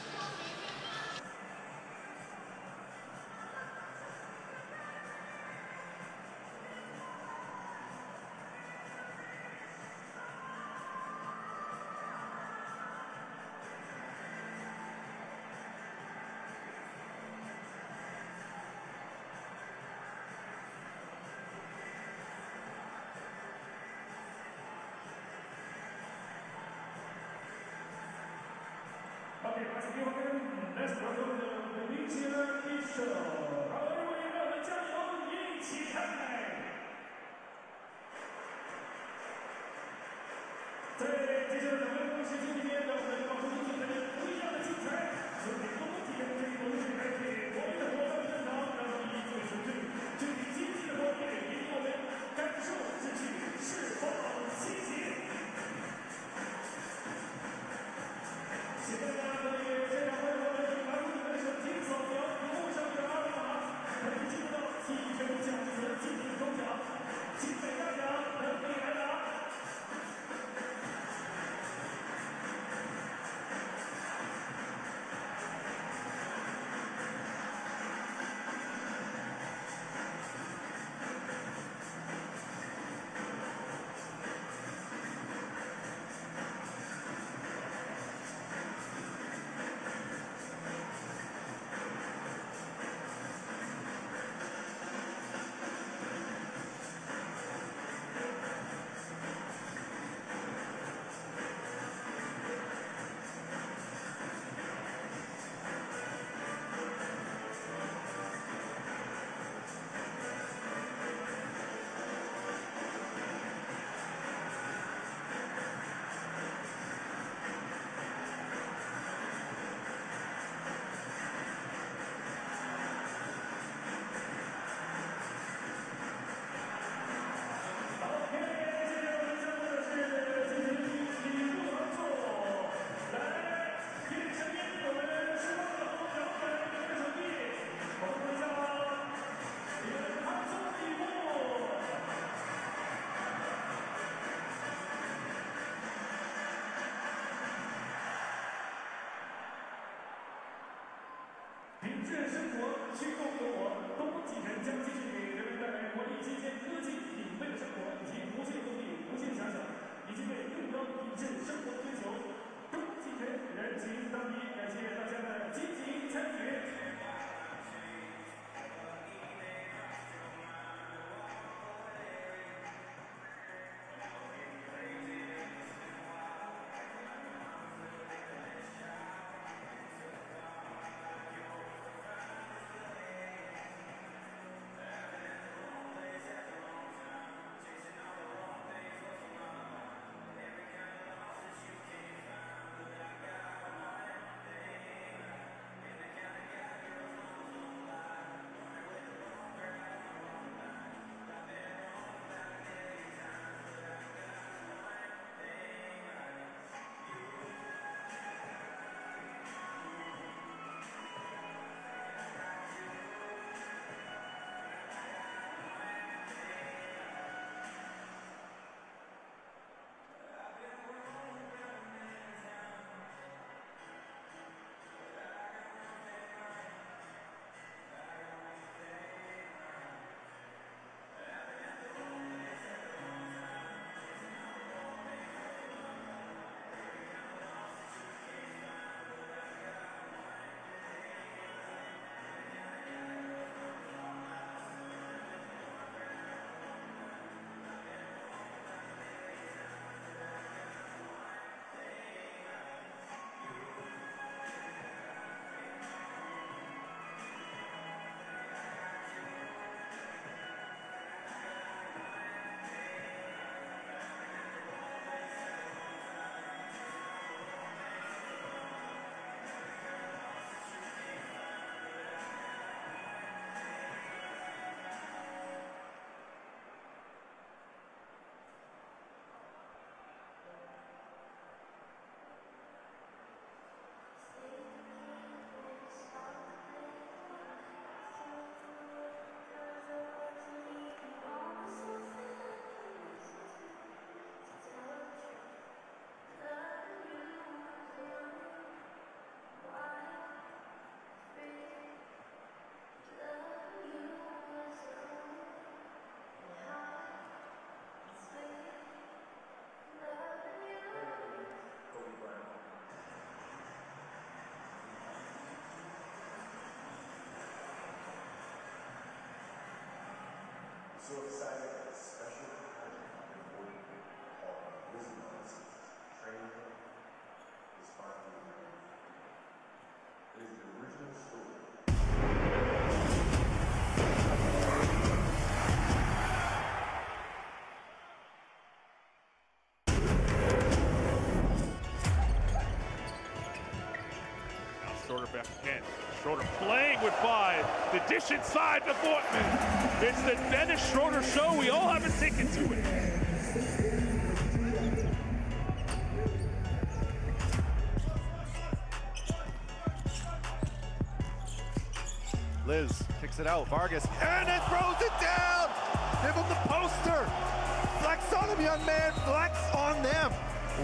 So excited that a special project called Wisdom Training is finally ready. It is the original story. Now Schroeder back again. Schroeder playing with 5. The dish inside to Fortman. It's the Dennis Schroeder show. We all have a ticket to it. Liz kicks it out. Vargas. And it throws it down. Give him the poster. Flex on him, young man. Flex on them.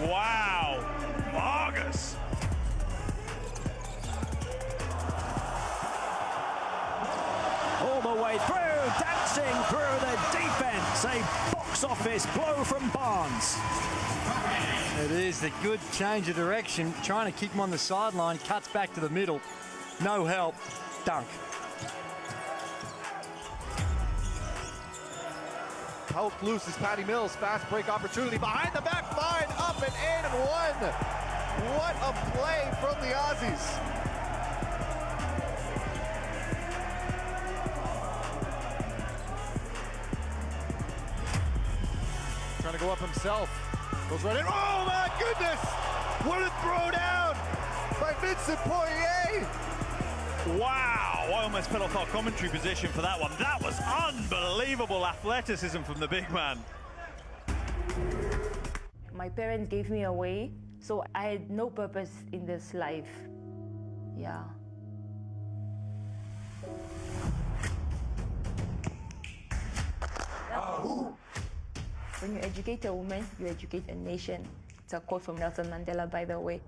Wow. Vargas. All the way through, dancing through the defense. A box office blow from Barnes. It is a good change of direction, trying to kick him on the sideline, cuts back to the middle. No help. Dunk. Poked loose is Patty Mills. Fast break opportunity. Behind the back, fine. Up and in and one. What a play from the Aussies. Trying to go up himself. Goes right in. Oh my goodness! What a throw down by Vincent Poirier! Wow, I almost fell off our commentary position for that one. That was unbelievable athleticism from the big man. My parents gave me away, so I had no purpose in this life. Yeah. When you educate a woman, you educate a nation. It's a quote from Nelson Mandela, by the way.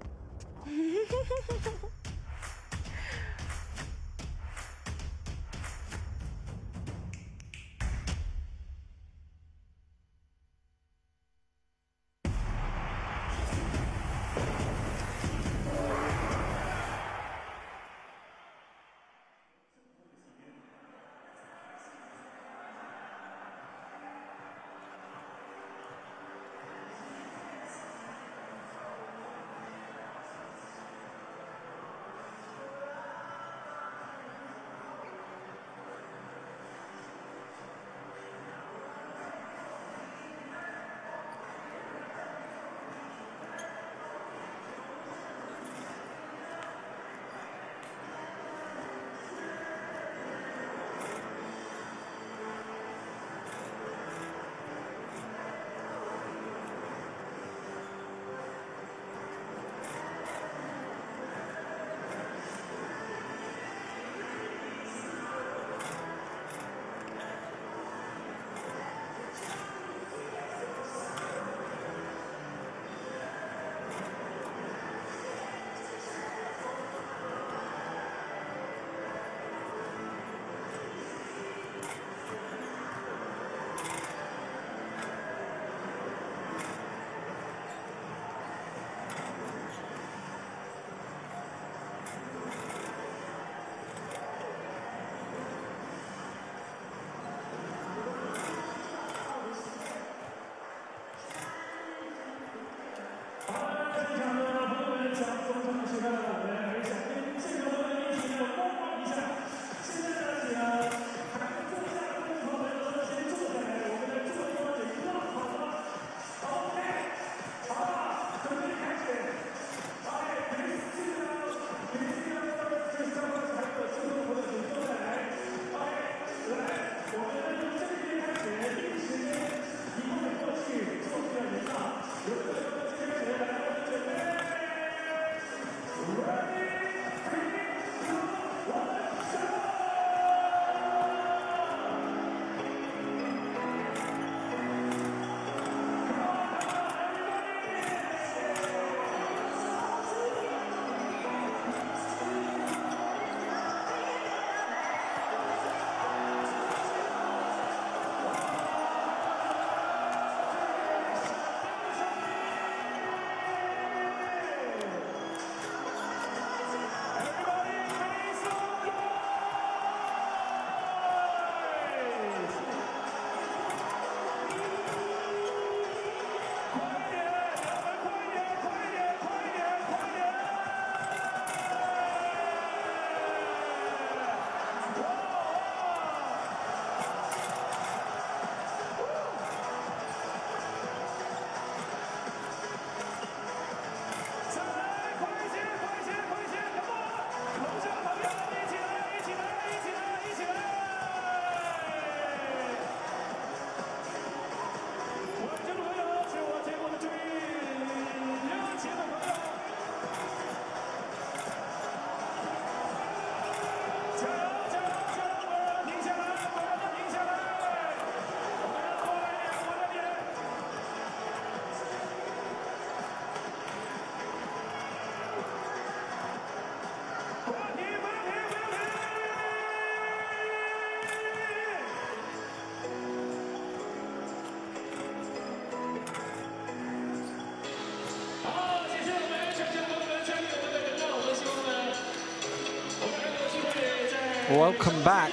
welcome back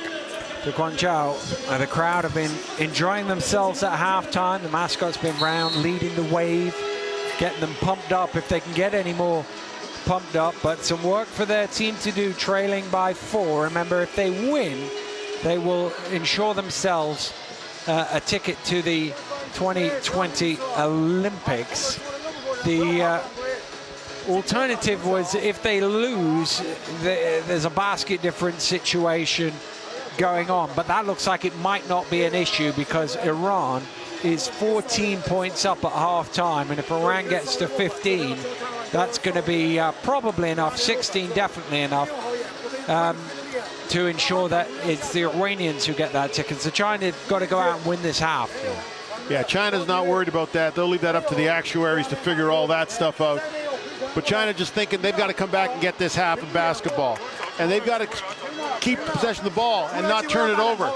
to Guangzhou. The crowd have been enjoying themselves at halftime. The mascot's been round, leading the wave, getting them pumped up if they can get any more pumped up. But some work for their team to do, trailing by 4. Remember, if they win, they will ensure themselves a ticket to the 2020 Olympics. The alternative was if they lose, there's a basket difference situation going on, but that looks like it might not be an issue because Iran is 14 points up at half-time, and if Iran gets to 15, that's going to be probably enough, 16 definitely enough, to ensure that it's the Iranians who get that ticket. So China's got to go out and win this half. Yeah, China's not worried about that. They'll leave that up to the actuaries to figure all that stuff out. But China just thinking they've got to come back and get this half of basketball. And they've got to keep possession of the ball and not turn it over.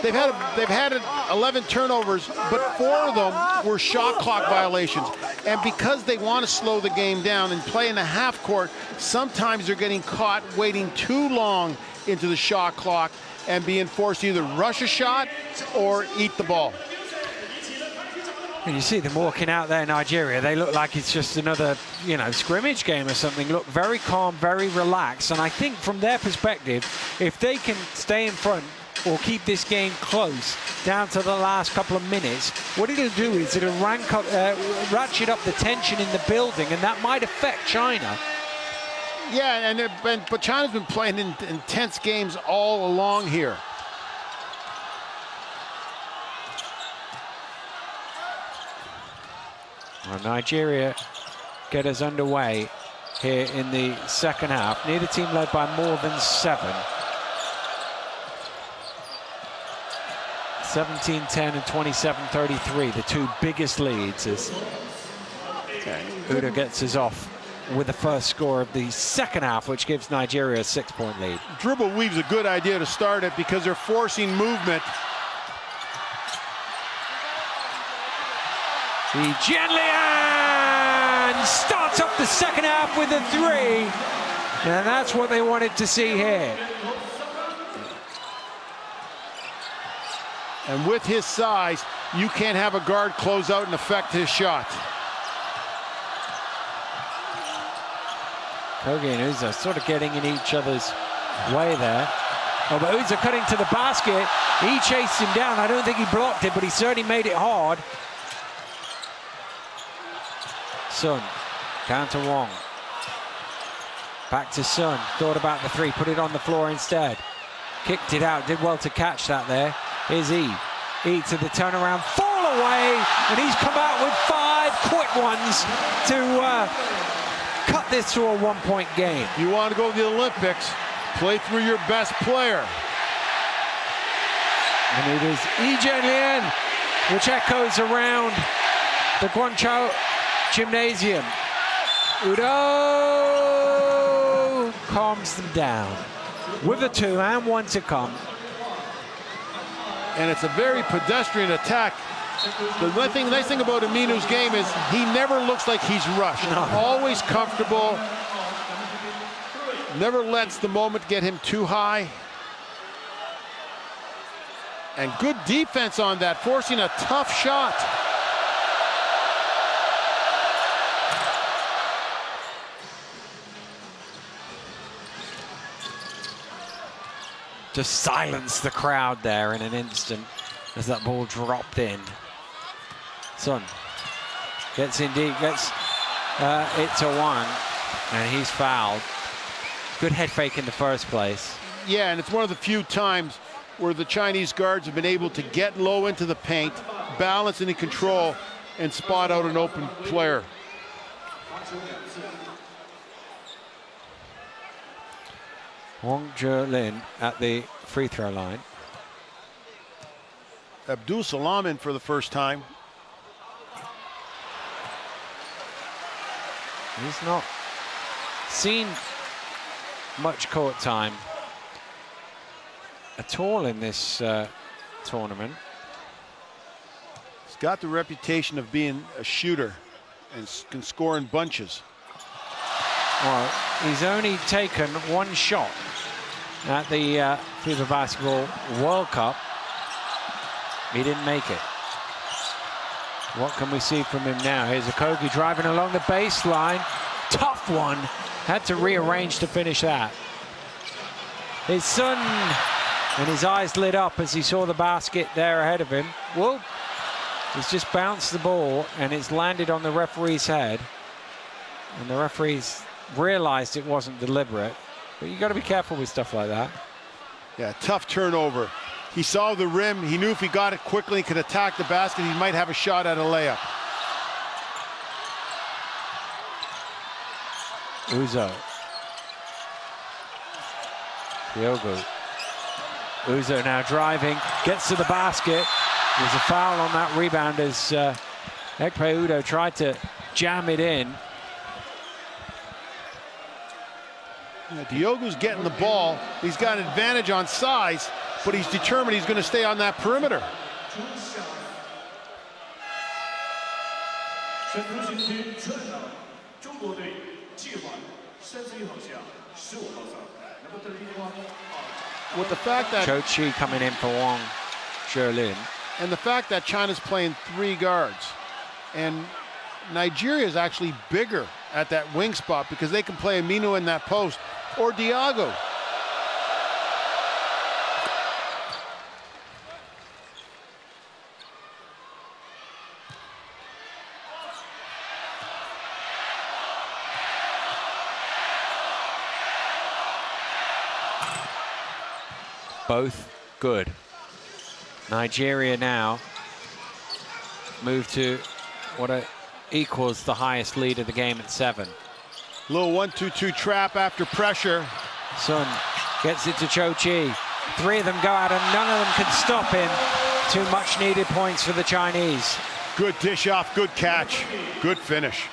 They've had 11 turnovers, but 4 of them were shot clock violations. And because they want to slow the game down and play in the half court, sometimes they're getting caught waiting too long into the shot clock and being forced to either rush a shot or eat the ball. And you see them walking out there in Nigeria, they look like it's just another, you know, scrimmage game or something. Look very calm, very relaxed. And I think from their perspective, if they can stay in front or keep this game close down to the last couple of minutes, what it'll do is it'll ratchet up the tension in the building, and that might affect China. Yeah, but China's been playing intense games all along here. Well, Nigeria get us underway here in the second half. Neither team led by more than 7. 17-10 and 27-33, the 2 biggest leads as Udo gets us off with the first score of the second half, which gives Nigeria a 6-point lead. Dribble weave's a good idea to start it because they're forcing movement. Jianlian starts up the second half with a 3, and that's what they wanted to see here. And with his size, you can't have a guard close out and affect his shot. Kogi and Uzo sort of getting in each other's way there. Oh, but Uzo cutting to the basket. He chased him down. I don't think he blocked it, but he certainly made it hard. Sun, down to Wong. Back to Sun, thought about the 3, put it on the floor instead. Kicked it out, did well to catch that there. Here's E. E to the turnaround, fall away, and he's come out with 5 quick ones to cut this to a 1-point game. You want to go to the Olympics, play through your best player. And it is Yi Jianlian, which echoes around the Guangzhou Gymnasium. Udo calms them down with a 2 and 1 to come. And it's a very pedestrian attack. The nice thing about Aminu's game is he never looks like he's rushed. No. Always comfortable. Never lets the moment get him too high. And good defense on that, forcing a tough shot. Just silence the crowd there in an instant as that ball dropped in. Sun gets in deep, gets it to 1, and he's fouled. Good head fake in the first place. Yeah, and it's one of the few times where the Chinese guards have been able to get low into the paint, balance and in control, and spot out an open player. Wong Jianlian at the free throw line. Abdul Salam in for the first time. He's not seen much court time at all in this tournament. He's got the reputation of being a shooter and can score in bunches. Well, he's only taken 1 shot at the FIBA Basketball World Cup. He didn't make it. What can we see from him now? Here's Okogie driving along the baseline. Tough one. Had to rearrange to finish that. His son, and his eyes lit up as he saw the basket there ahead of him. Whoop. He's just bounced the ball and it's landed on the referee's head. And the referees realized it wasn't deliberate. But you got to be careful with stuff like that. Yeah, tough turnover. He saw the rim. He knew if he got it quickly and could attack the basket, he might have a shot at a layup. Uzo. Diogo. Uzo now driving, gets to the basket. There's a foul on that rebound as Ekpe Udo tried to jam it in. Yeah, Diogo's getting the ball. He's got an advantage on size, but he's determined he's going to stay on that perimeter. With the fact that Cho Chi coming in for Wang Zhelin. And the fact that China's playing 3 guards, and Nigeria is actually bigger at that wing spot because they can play Aminu in that post or Diago. Both good. Nigeria now move to what equals the highest lead of the game at 7. Little 1-2-2 trap after pressure. Sun gets it to Cho Chi. 3 of them go out and none of them can stop him. 2 much needed points for the Chinese. Good dish off, good catch, good finish.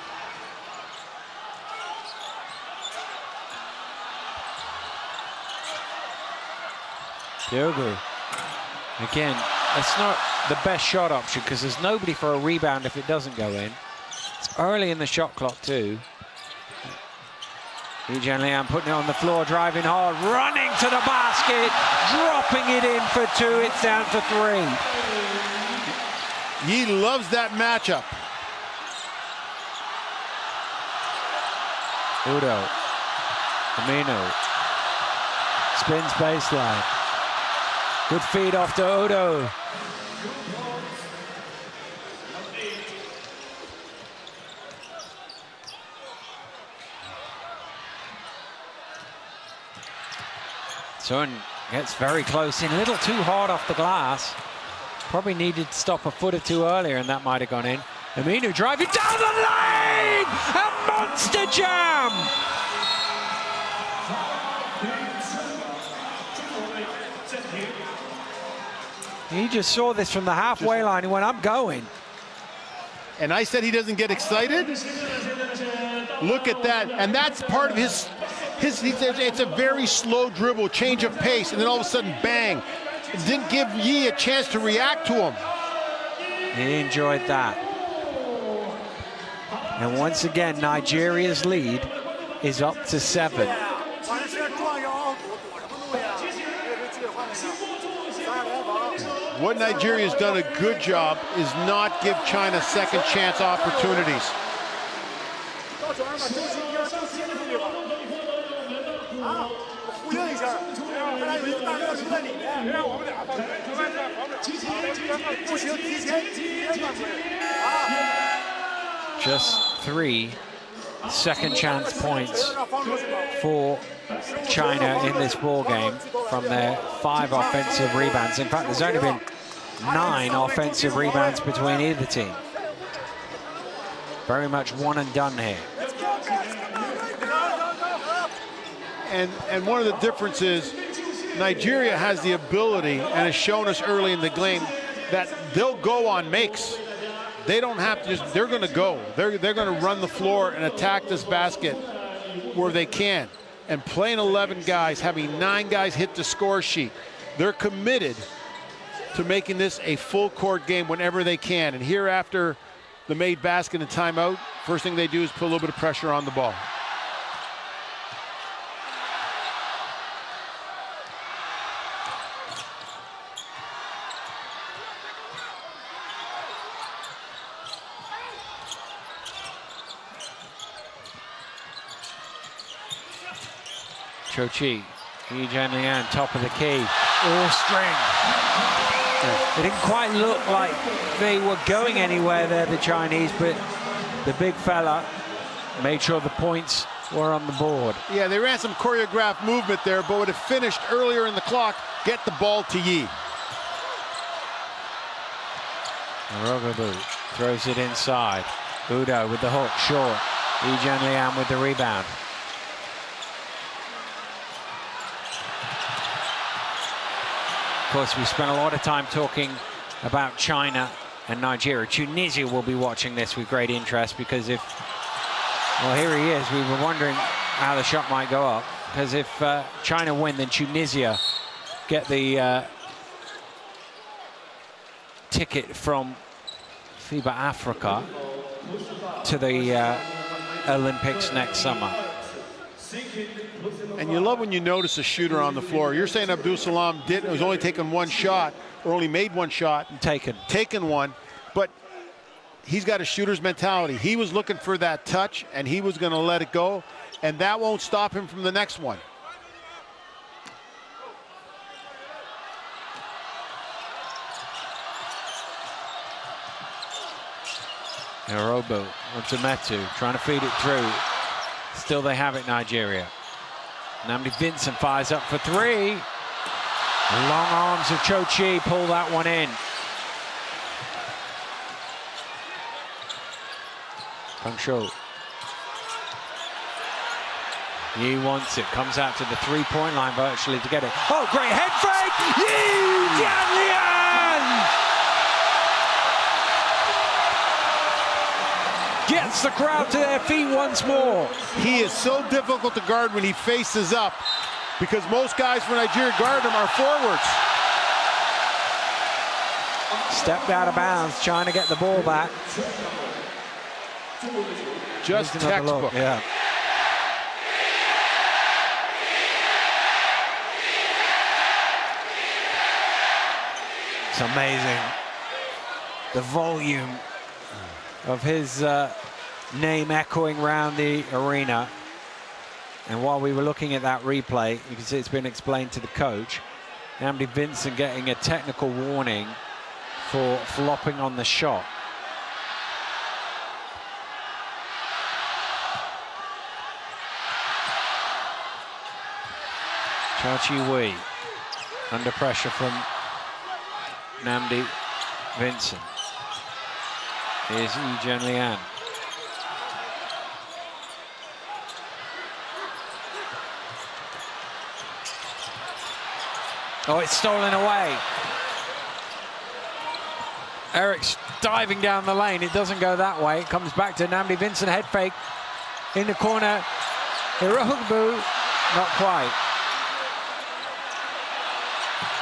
Diogo. Again, it's not the best shot option because there's nobody for a rebound if it doesn't go in. It's early in the shot clock too. Li Jianlian putting it on the floor, driving hard, running to the basket, dropping it in for 2. It's down to 3. Yi loves that matchup. Udo. Aminu. Spins baseline. Good feed off to Udo. Sun gets very close in, a little too hard off the glass. Probably needed to stop a foot or 2 earlier and that might have gone in. Aminu driving down the lane! A monster jam! He just saw this from the halfway line. He went, I'm going. And I said he doesn't get excited. Look at that. And that's part of his it's a very slow dribble, change of pace, and then all of a sudden, bang. It didn't give Yi a chance to react to him. He enjoyed that. And once again, Nigeria's lead is up to 7. What Nigeria's done a good job is not give China second chance opportunities. Just 3 second chance points for China in this ball game from their 5 offensive rebounds. In fact, there's only been 9 offensive rebounds between either team. Very much one and done here. And one of the differences, Nigeria has the ability, and has shown us early in the game, that they'll go on makes. They don't have to just, they're going to go. They're going to run the floor and attack this basket where they can. And playing 11 guys, having 9 guys hit the score sheet, they're committed to making this a full court game whenever they can. And here after the made basket and timeout, first thing they do is put a little bit of pressure on the ball. Cho Chi, Yi Jianlian, top of the key, all string. It didn't quite look like they were going anywhere there, the Chinese, but the big fella made sure the points were on the board. Yeah, they ran some choreographed movement there, but would have finished earlier in the clock. Get the ball to Yi. Rogobu throws it inside. Udo with the hook, short. Yi Jianlian with the rebound. Of course, we spent a lot of time talking about China and Nigeria. Tunisia will be watching this with great interest because if, well, here he is. We were wondering how the shot might go up because if China win, then Tunisia get the ticket from FIBA Africa to the Olympics next summer. And you love when you notice a shooter on the floor. You're saying Abdul Salam was only taking one shot, or only made one shot. Taken one, but he's got a shooter's mentality. He was looking for that touch, and he was going to let it go, and that won't stop him from the next one. Hirobu onto Metu, trying to feed it through. Still they have it, Nigeria. Nnamdi Vincent fires up for three. Long arms of Cho Chi pull that one in. Peng Shuai. Yi wants it, comes out to the three-point line virtually to get it. Oh, great head fake! Yi Jianlian! Gets the crowd to their feet once more. He is so difficult to guard when he faces up because most guys from Nigeria guard him are forwards. Stepped out of bounds, trying to get the ball back. Just textbook. Look. Yeah. It's amazing. The volume of his name echoing around the arena. And while we were looking at that replay, you can see it's been explained to the coach. Nnamdi Vincent getting a technical warning for flopping on the shot. Cho Chi Wei under pressure from Nnamdi Vincent. Here's Yi Jianlian. Oh, it's stolen away. Eric's diving down the lane. It doesn't go that way. It comes back to Nnamdi Vincent. Head fake in the corner. Hirobu, not quite.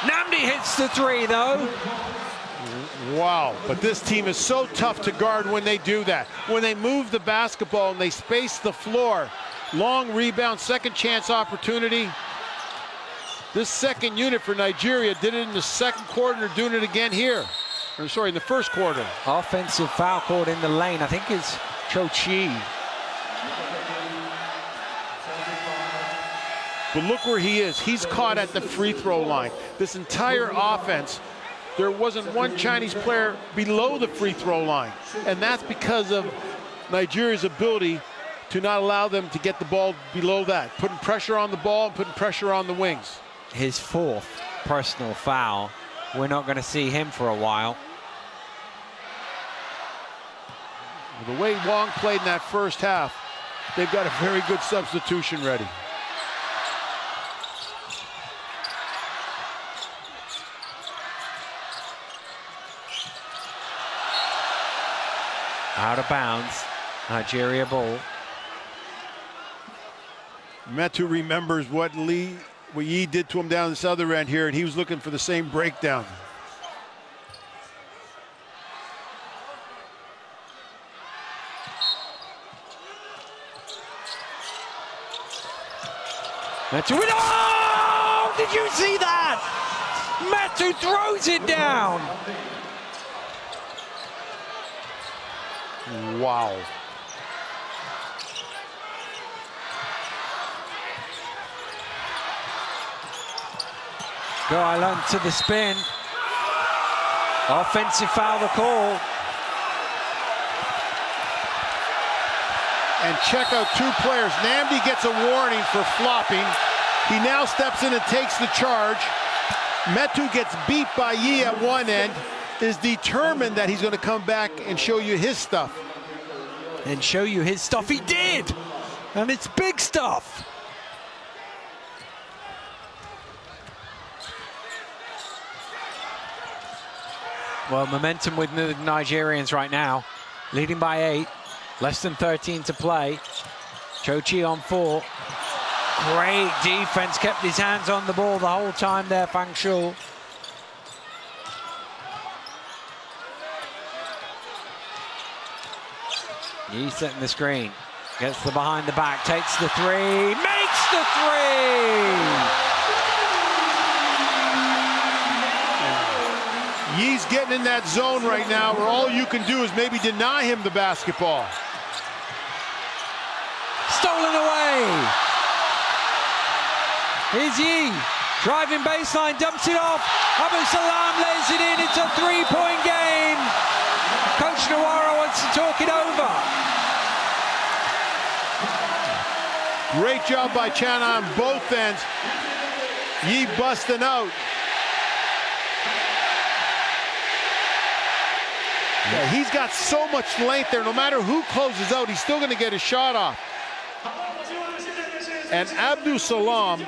Nnamdi hits the three, though. Wow, but this team is so tough to guard when they do that. When they move the basketball and they space the floor. Long rebound, second chance opportunity. This second unit for Nigeria did it in the second quarter. They're doing it again here. Or sorry, in the first quarter. Offensive foul called in the lane. I think it's Cho Chi. But look where he is. He's caught at the free throw line. This entire offense, there wasn't one Chinese player below the free throw line. And that's because of Nigeria's ability to not allow them to get the ball below that. Putting pressure on the ball and putting pressure on the wings. His fourth personal foul. We're not going to see him for a while. The way Wong played in that first half, they've got a very good substitution ready. Out of bounds, Nigeria ball. Metu remembers what Yi did to him down this other end here, and he was looking for the same breakdown. Metu, oh! Did you see that? Metu throws it down. Go Island to the spin. Offensive foul the call. And check out two players. Namdi gets a warning for flopping. He now steps in and takes the charge. Metu gets beat by Yi at one end, is determined that he's going to come back and show you his stuff. And show you his stuff. He did! And it's big stuff. Well, momentum with the Nigerians right now. Leading by 8. Less than 13 to play. Chochi on 4. Great defense. Kept his hands on the ball the whole time there, Fang Shu. Yi setting the screen. Gets the behind the back. Takes the 3. Makes the 3! Yi's getting in that zone right now where all you can do is maybe deny him the basketball. Stolen away. Here's Yi. Driving baseline, dumps it off. Abu Salam lays it in. It's a 3-point game. Coach Nawara wants to talk it over. Great job by China on both ends. Yi busting out. Yeah, he's got so much length there. No matter who closes out, he's still going to get a shot off. And Abdul Salam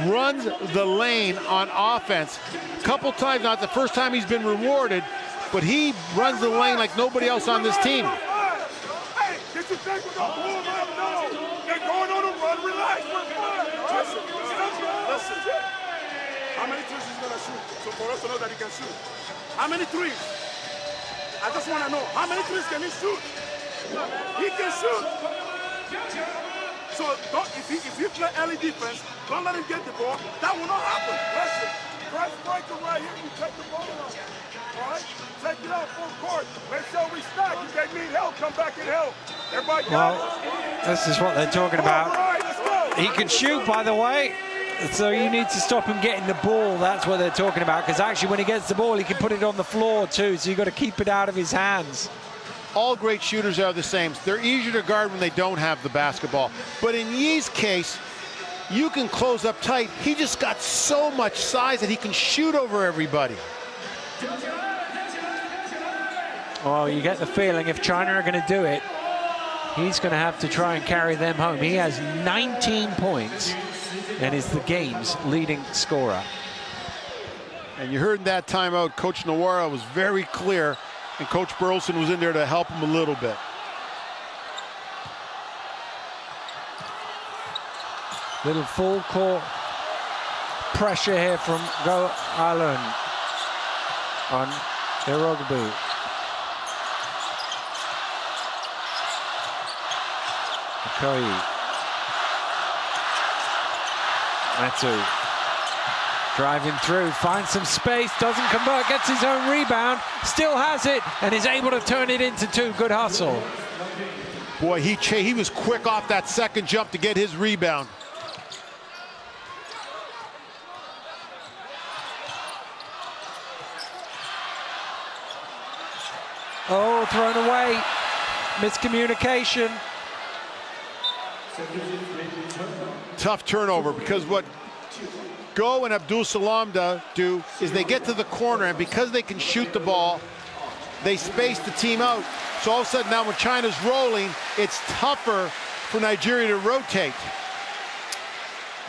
runs the lane on offense. A couple times, not the first time he's been rewarded, but he runs the lane like nobody else on this team. Hey, did you think we're going to pull them up? No. They're going on a run. Relax. We're fine. Listen. How many threes he's going to shoot? So for us to know that he can shoot. How many threes? I just want to know, how many threes can he shoot? He can shoot. So if you play early defense, don't let him get the ball. That will not happen. Listen, press breaker right here, you take the ball out. All right? Take it out full court. Make sure we stack. If they need help, come back and help. Everybody got it? This is what they're talking about. All right, let's go. He can shoot, by the way. So you need to stop him getting the ball. That's what they're talking about. Because actually, when he gets the ball, he can put it on the floor too. So you've got to keep it out of his hands. All great shooters are the same. They're easier to guard when they don't have the basketball. But in Yi's case, you can close up tight. He just got so much size that he can shoot over everybody. Well, you get the feeling if China are going to do it, he's going to have to try and carry them home. He has 19 points and is the game's leading scorer. And you heard that timeout, Coach Nawara was very clear, and Coach Burleson was in there to help him a little bit. Little full court pressure here from Go Island on Irogbu. Okoye. Metu driving through, finds some space, doesn't convert, gets his own rebound, still has it, and is able to turn it into 2. Good hustle. Boy, he was quick off that second jump to get his rebound. Oh, thrown away. Miscommunication. Tough turnover, because what Go and Abdul Salam do is they get to the corner, and because they can shoot the ball, they space the team out. So all of a sudden now when China's rolling, it's tougher for Nigeria to rotate.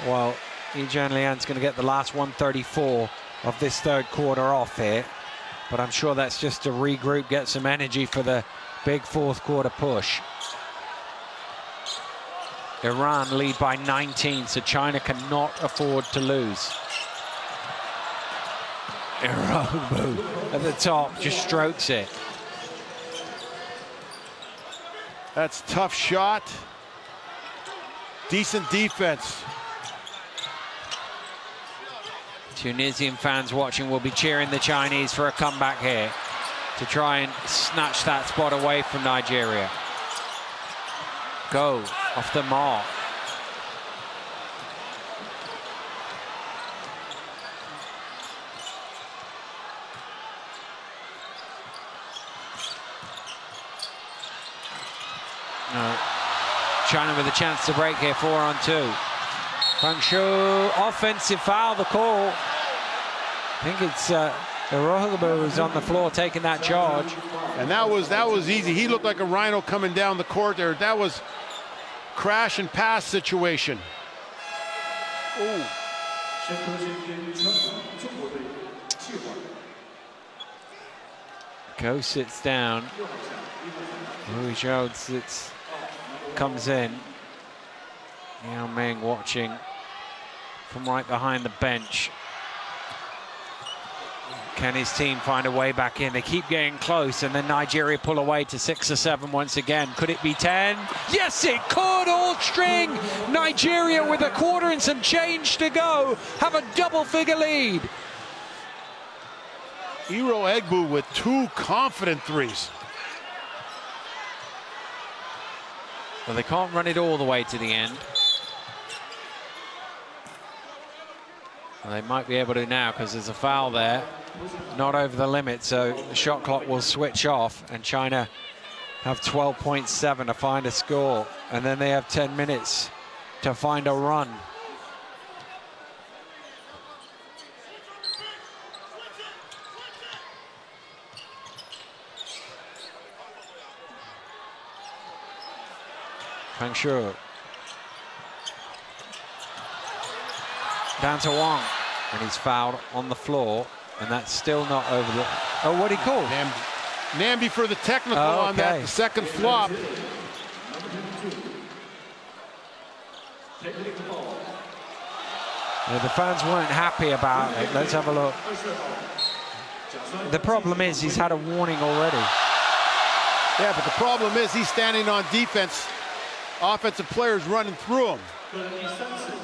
Well, Ejan Lian's going to get the last 134 of this third quarter off here. But I'm sure that's just to regroup, get some energy for the big fourth quarter push. Iran lead by 19, so China cannot afford to lose. Irogbu at the top, just strokes it. That's a tough shot. Decent defense. Tunisian fans watching will be cheering the Chinese for a comeback here to try and snatch that spot away from Nigeria. Go off the mark. China with a chance to break here, 4-on-2. Fang Shuo, offensive foul, the call. I think it's Irohabu who's on the floor taking that charge. And that was easy. He looked like a rhino coming down the court there. That was crash and pass situation. Ooh. Ko sits down. Wu Zhou comes in. Yao Ming watching from right behind the bench. Can his team find a way back in? They keep getting close, and then Nigeria pull away to 6 or 7 once again. Could it be 10? Yes, it could. All string. Nigeria with a quarter and some change to go have a double-figure lead. Irohabu with 2 confident threes. Well, they can't run it all the way to the end. Well, they might be able to now because there's a foul there. Not over the limit, so the shot clock will switch off, and China have 12.7 to find a score, and then they have 10 minutes to find a run. Fang Shuo. Down to Wang, and he's fouled on the floor, and that's still not over the... Oh, what'd he call? Nambi for the technical on that, the second flop. Yeah, the fans weren't happy about it. Let's have a look. The problem is he's had a warning already. Yeah, but the problem is he's standing on defense. Offensive players running through him.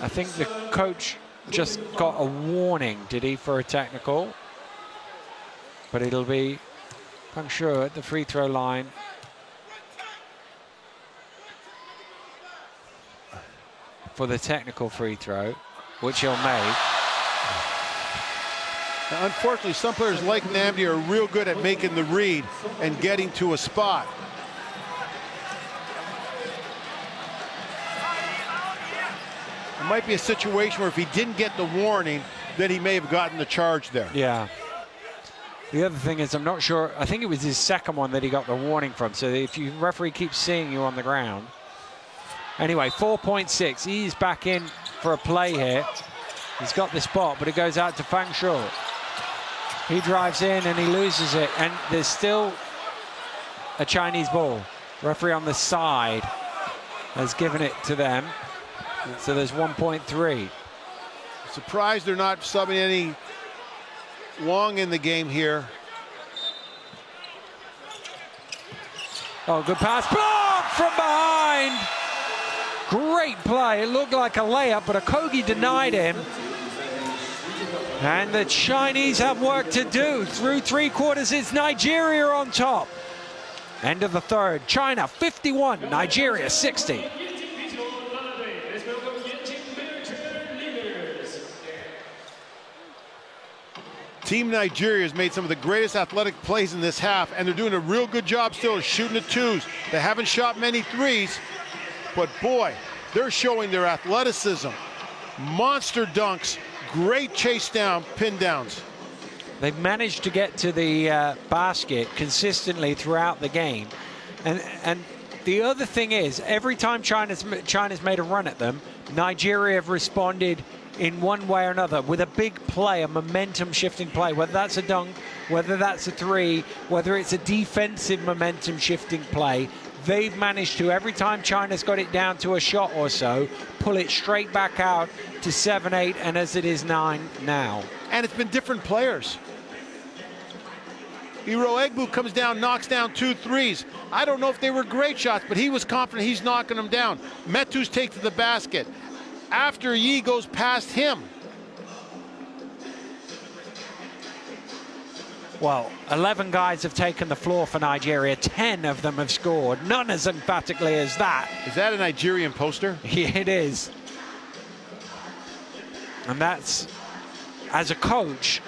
I think the coach just got a warning, did he, for a technical? But it'll be Fang Shuo at the free throw line. For the technical free throw, which he'll make. Now, unfortunately, some players like Namdi are real good at making the read and getting to a spot. It might be a situation where if he didn't get the warning, then he may have gotten the charge there. Yeah. The other thing is, I'm not sure, I think it was his second one that he got the warning from. So if your referee keeps seeing you on the ground. Anyway, 4.6, he's back in for a play here. He's got the spot, but it goes out to Fang Shuo. He drives in and he loses it, and there's still a Chinese ball. Referee on the side has given it to them. So there's 1.3. Surprised they're not subbing any Wang in the game here. Oh, good pass. Blocked from behind. Great play. It looked like a layup, but Okogie denied him. And the Chinese have work to do. Through 3 quarters, it's Nigeria on top. End of the third. China 51, Nigeria 60. Team Nigeria has made some of the greatest athletic plays in this half, and they're doing a real good job still of shooting the twos. They haven't shot many threes, but boy, they're showing their athleticism. Monster dunks, great chase down, pin downs. They've managed to get to the basket consistently throughout the game. And the other thing is, every time China's made a run at them, Nigeria have responded in one way or another with a big play, a momentum shifting play, whether that's a dunk, whether that's a three, whether it's a defensive momentum shifting play. They've managed to, every time China's got it down to a shot or so, pull it straight back out to 7-8, and as it is 9 now. And it's been different players. Irohabu comes down, knocks down 2 threes. I don't know if they were great shots, but he was confident he's knocking them down. Metus takes to the basket. After Yi goes past him. Well, 11 guys have taken the floor for Nigeria. 10 of them have scored. None as emphatically as that. Is that a Nigerian poster? Yeah, it is. And that's, as a coach,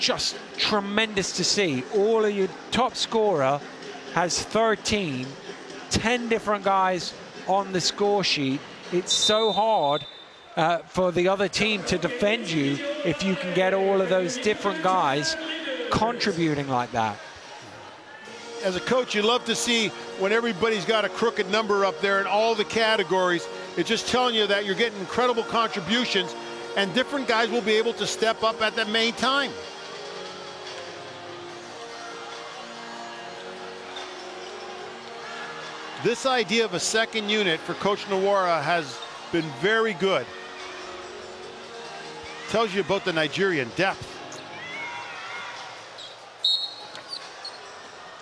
just tremendous to see. All of your top scorer has 13, 10 10 different guys on the score sheet. It's so hard for the other team to defend you if you can get all of those different guys contributing like that. As a coach, you love to see when everybody's got a crooked number up there in all the categories. It's just telling you that you're getting incredible contributions, and different guys will be able to step up at the main time. This idea of a second unit for Coach Nawara has been very good. Tells you about the Nigerian depth.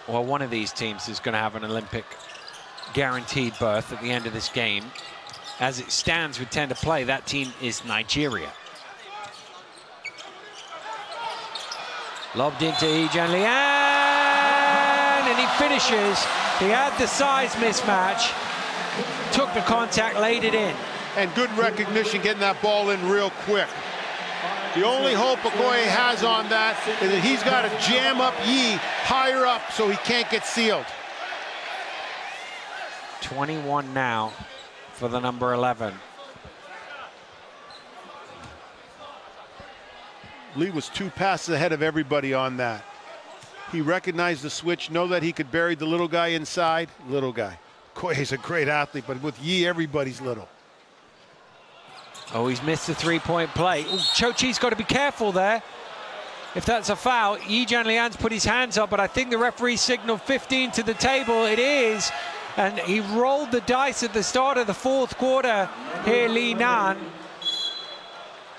Well, one of these teams is going to have an Olympic guaranteed berth at the end of this game. As it stands with 10 to play, that team is Nigeria. Lobbed into Yi Jianlian, and he finishes. He had the size mismatch, took the contact, laid it in. And good recognition getting that ball in real quick. The only hope Okoye has on that is that he's got to jam up Yi higher up so he can't get sealed. 21 now for the number 11. Lee was 2 passes ahead of everybody on that. He recognized the switch, know that he could bury the little guy inside. Little guy. Okoye's a great athlete, but with Yi, everybody's little. Oh, he's missed the three-point play. Ooh, Cho Chi's got to be careful there. If that's a foul, Yi Jianlian's put his hands up, but I think the referee signaled 15 to the table. It is. And he rolled the dice at the start of the fourth quarter here, Li Nan.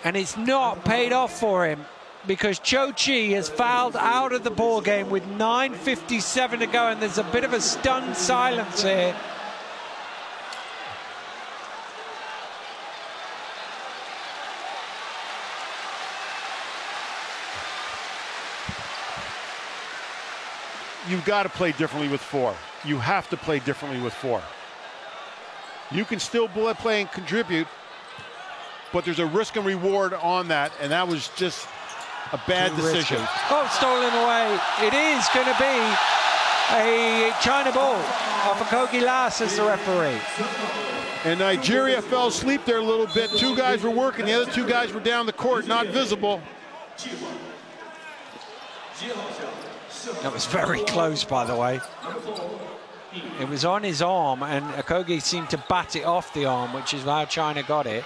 And it's not paid off for him because Cho Chi has fouled out of the ball game with 9:57 to go, and there's a bit of a stunned silence here. You've got to play differently with 4. You have to play differently with 4. You can still play and contribute, but there's a risk and reward on that, and that was just a bad decision. Oh, stolen away. It is going to be a China ball off of Kogi Las as the referee. And Nigeria fell asleep there a little bit. 2 guys were working, the other 2 guys were down the court, not visible. That was very close, by the way. It was on his arm, and Okogie seemed to bat it off the arm, which is how China got it.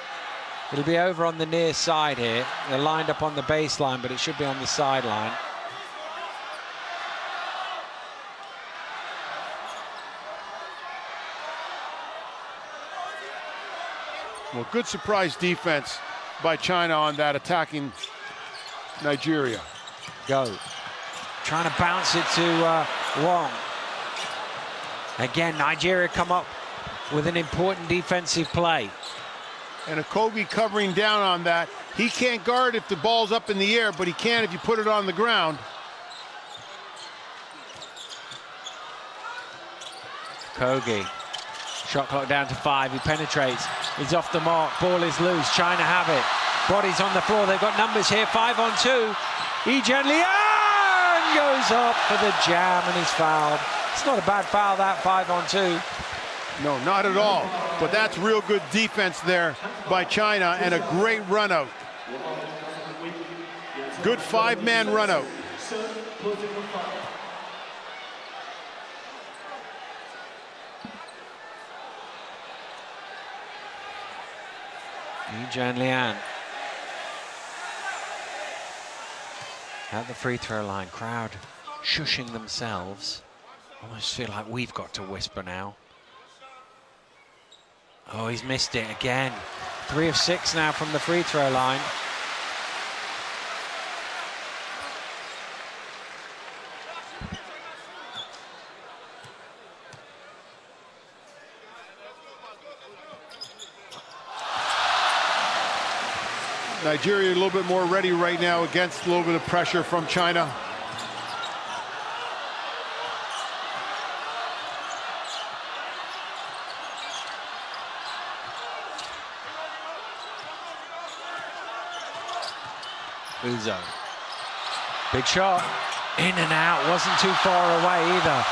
It'll be over on the near side here. They're lined up on the baseline, but it should be on the sideline. Well, good surprise defense by China on that, attacking Nigeria. Go. Trying to bounce it to Wong. Again, Nigeria come up with an important defensive play. And Okogie covering down on that. He can't guard if the ball's up in the air, but he can if you put it on the ground. Okogie. Shot clock down to 5. He penetrates. He's off the mark. Ball is loose. China have it. Bodies on the floor. They've got numbers here. 5 on 2. Yi Jianlian goes up for the jam and he's fouled. It's not a bad foul, that 5 on 2. No, not at all. But that's real good defense there by China and a great run out. Good 5-man run out. Yi Jianlian at the free throw line. Crowd shushing themselves. Almost feel like we've got to whisper now. Oh, he's missed it again. 3 of 6 now from the free throw line. Nigeria a little bit more ready right now against a little bit of pressure from China. Uzo. Big shot. In and out. Wasn't too far away either.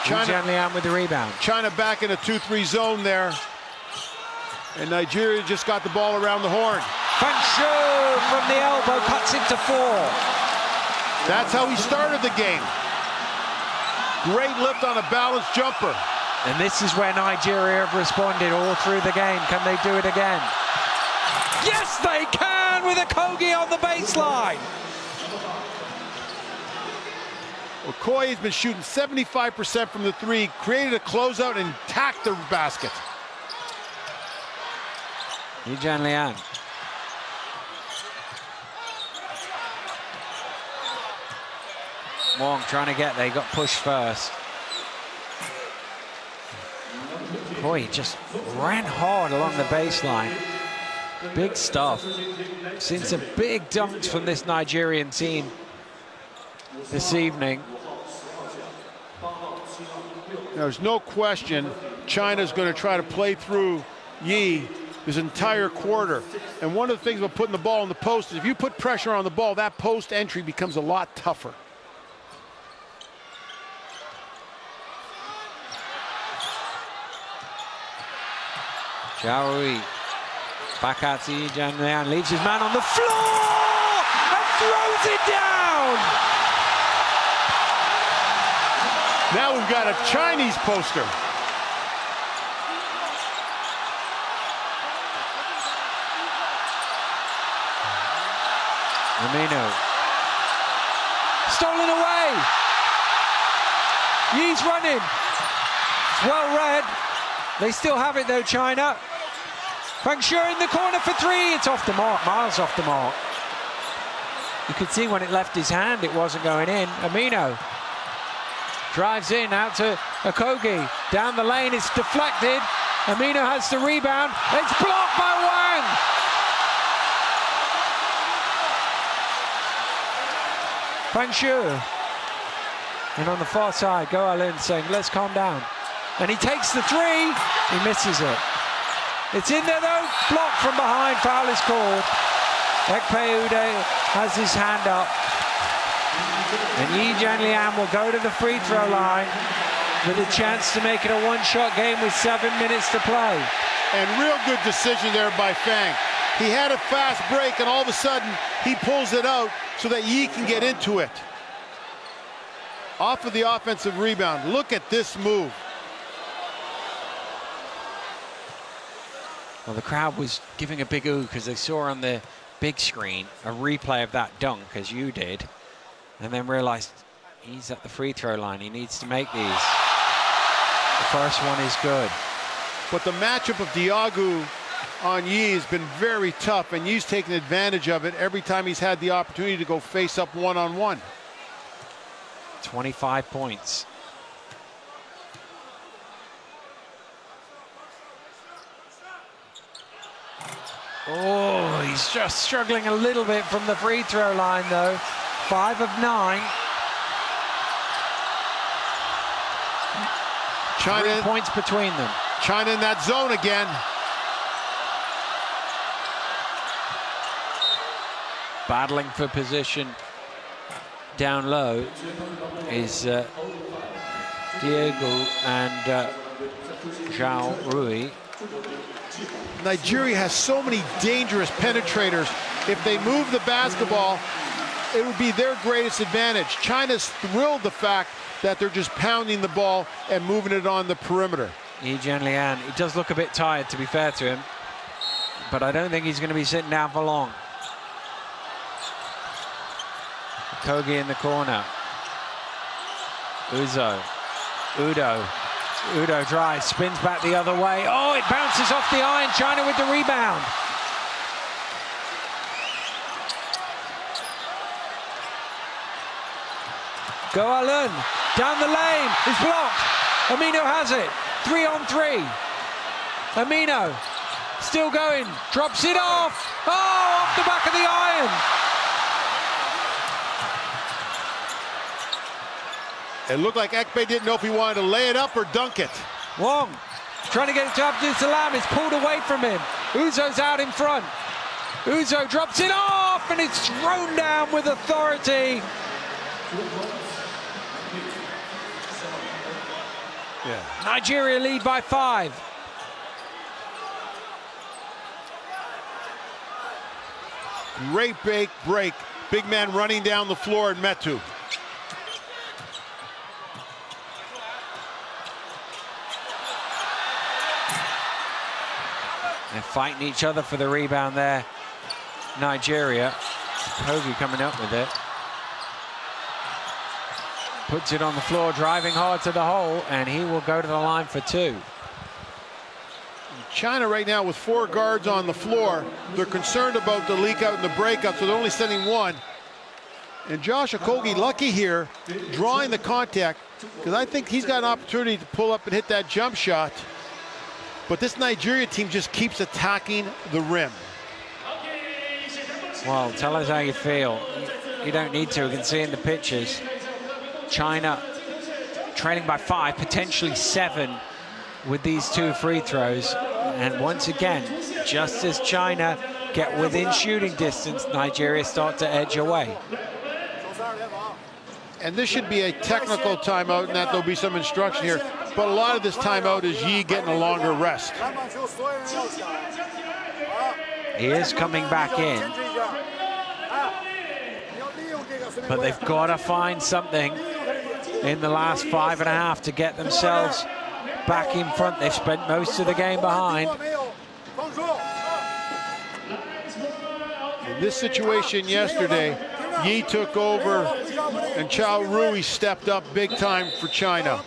China, Jianlian with the rebound. China back in a 2-3 zone there. And Nigeria just got the ball around the horn. Fang Shu from the elbow cuts into 4. That's how he started the game. Great lift on a balanced jumper. And this is where Nigeria have responded all through the game. Can they do it again? Yes, they can with Okogie on the baseline. Okoye has been shooting 75% from the 3, created a closeout and tacked the basket. Yi Jianlian. Wong trying to get there, he got pushed first. Boy, he just ran hard along the baseline. Big stuff. Seen some big dunks from this Nigerian team this evening. There's no question China's going to try to play through Yi this entire quarter. And one of the things about putting the ball in the post is if you put pressure on the ball, that post entry becomes a lot tougher. Zhao Rui back out to Yi Jianlian, leaves his man on the floor and throws it down. Now we've got a Chinese poster. Amino. Stolen away. Yi's running. It's well read. They still have it though, China. Fang Shu in the corner for 3. It's off the mark, miles off the mark. You could see when it left his hand, it wasn't going in. Amino drives in out to Okogie. Down the lane, it's deflected. Amino has the rebound. It's blocked by Wang. Fang Shu. And on the far side, Go Alin saying, let's calm down. And he takes the 3. He misses it. It's in there though, blocked from behind, foul is called. Ekpe Ude has his hand up. And Yi Jianlian will go to the free throw line with a chance to make it a one-shot game with 7 minutes to play. And real good decision there by Fang. He had a fast break and all of a sudden he pulls it out so that Yi can get into it. Off of the offensive rebound. Look at this move. Well, the crowd was giving a big ooh because they saw on the big screen a replay of that dunk, as you did, and then realized he's at the free throw line. He needs to make these. The first one is good. But the matchup of Diagu on Yi has been very tough, and Yi's taken advantage of it every time he's had the opportunity to go face up one-on-one. 25 points. Oh, he's just struggling a little bit from the free throw line though. 5 of 9. China, 3 points between them. China in that zone again. Battling for position down low is Diego and Zhao Rui. Nigeria has so many dangerous penetrators. If they move the basketball, it would be their greatest advantage. China's thrilled the fact that they're just pounding the ball and moving it on the perimeter. Yi Jianlian, he does look a bit tired, to be fair to him, but I don't think he's going to be sitting down for long. Okogie in the corner. Udo drives, spins back the other way. Oh, it bounces off the iron. China with the rebound. Go Alun, down the lane, it's blocked. Amino has it, 3 on 3. Amino, still going, drops it off. Oh, off the back of the iron. It looked like Ekpe didn't know if he wanted to lay it up or dunk it. Wong trying to get it to Abdul Salam. It's pulled away from him. Uzo's out in front. Uzo drops it off and it's thrown down with authority. Yeah. Nigeria lead by 5. Great break. Big man running down the floor at Metu. They're fighting each other for the rebound there. Nigeria. Kogi coming up with it. Puts it on the floor, driving hard to the hole, and he will go to the line for 2. China right now with 4 guards on the floor. They're concerned about the leak out and the breakout, so they're only sending 1. And Josh Okogie lucky here, drawing the contact, because I think he's got an opportunity to pull up and hit that jump shot. But this Nigeria team just keeps attacking the rim. Well, tell us how you feel. You don't need to, we can see in the pictures. China trailing by 5, potentially 7 with these 2 free throws. And once again, just as China get within shooting distance, Nigeria start to edge away. And this should be a technical timeout, and that there'll be some instruction here. But a lot of this timeout is Yi getting a longer rest. He is coming back in. But they've got to find something in the last 5.5 to get themselves back in front. They've spent most of the game behind. In this situation yesterday, Yi took over and Chao Rui stepped up big time for China.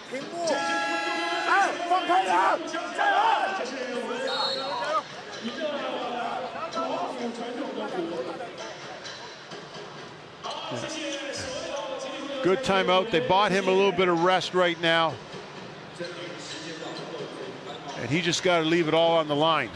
Good timeout. They bought him a little bit of rest right now. And he just got to leave it all on the line.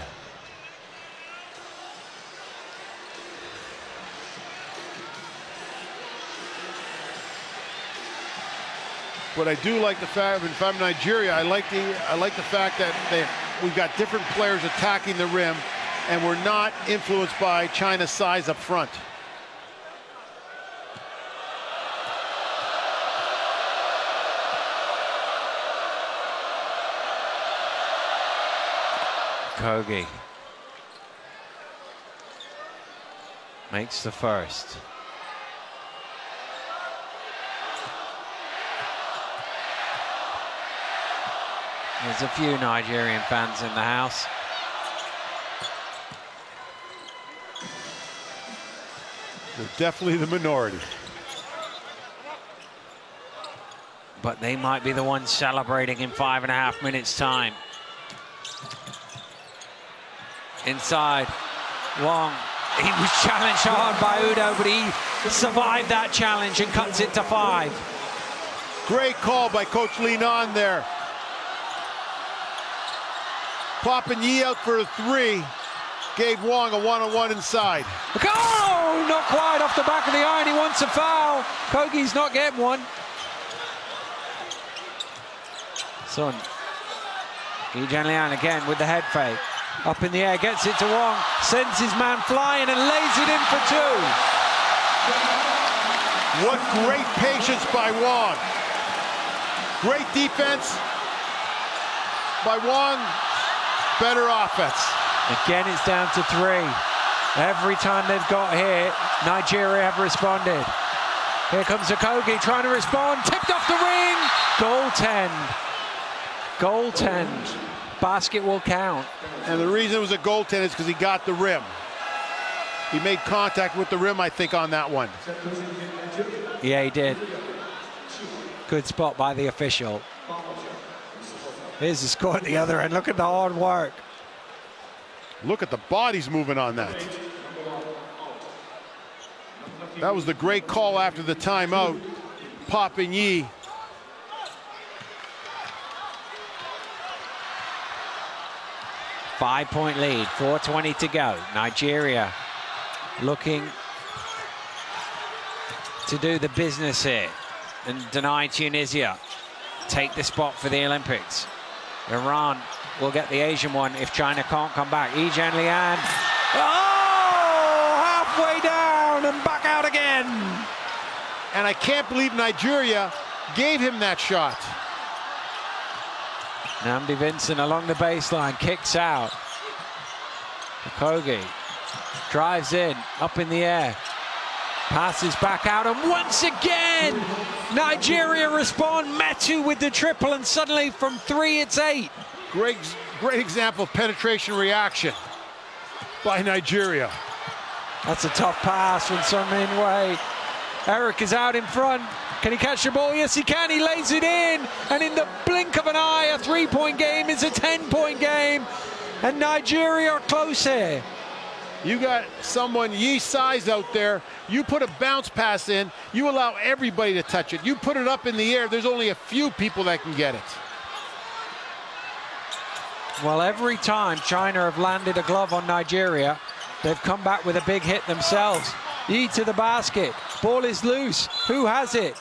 But I do like the fact, if I'm Nigeria, I like the fact that we've got different players attacking the rim, and we're not influenced by China's size up front. Kogi makes the first. There's a few Nigerian fans in the house. They're definitely the minority. But they might be the ones celebrating in 5.5 minutes time. Inside, Wong, he was challenged hard by Udo, but he survived that challenge and cuts it to 5. Great call by Coach Li Nan there. Popping Yi out for a 3, gave Wong a one-on-one inside. Oh, not quite off the back of the iron, he wants a foul. Kogi's not getting one. Son, Yi Jianlian again with the head fake. Up in the air, gets it to Wong, sends his man flying and lays it in for 2. What great patience by Wong. Great defense by Wong, better offense. Again, it's down to 3. Every time they've got here, Nigeria have responded. Here comes Okogie trying to respond, tipped off the ring, goaltend. Goaltend. Basket will count. And the reason it was a goaltend is because he got the rim. He made contact with the rim, I think, on that one. Yeah, he did. Good spot by the official. Here's the score at the other end. Look at the hard work. Look at the bodies moving on that. That was the great call after the timeout. Popping Yi. Five-point lead, 4:20 to go. Nigeria looking to do the business here and deny Tunisia. Take the spot for the Olympics. Iran will get the Asian one if China can't come back. Yi Jianlian. Oh! Halfway down and back out again. And I can't believe Nigeria gave him that shot. Nnamdi Vincent along the baseline, kicks out. Okogie drives in, up in the air. Passes back out, and once again, Nigeria respond. Metu with the triple, and suddenly from 3, it's 8. Great example of penetration reaction by Nigeria. That's a tough pass from Son Min-wei. Eric is out in front. Can he catch the ball? Yes, he can. He lays it in. And in the blink of an eye, a 3-point game is a 10-point game. And Nigeria are close here. You got someone Yi size out there. You put a bounce pass in, you allow everybody to touch it. You put it up in the air, there's only a few people that can get it. Well, every time China have landed a glove on Nigeria, they've come back with a big hit themselves. Yi to the basket. Ball is loose. Who has it?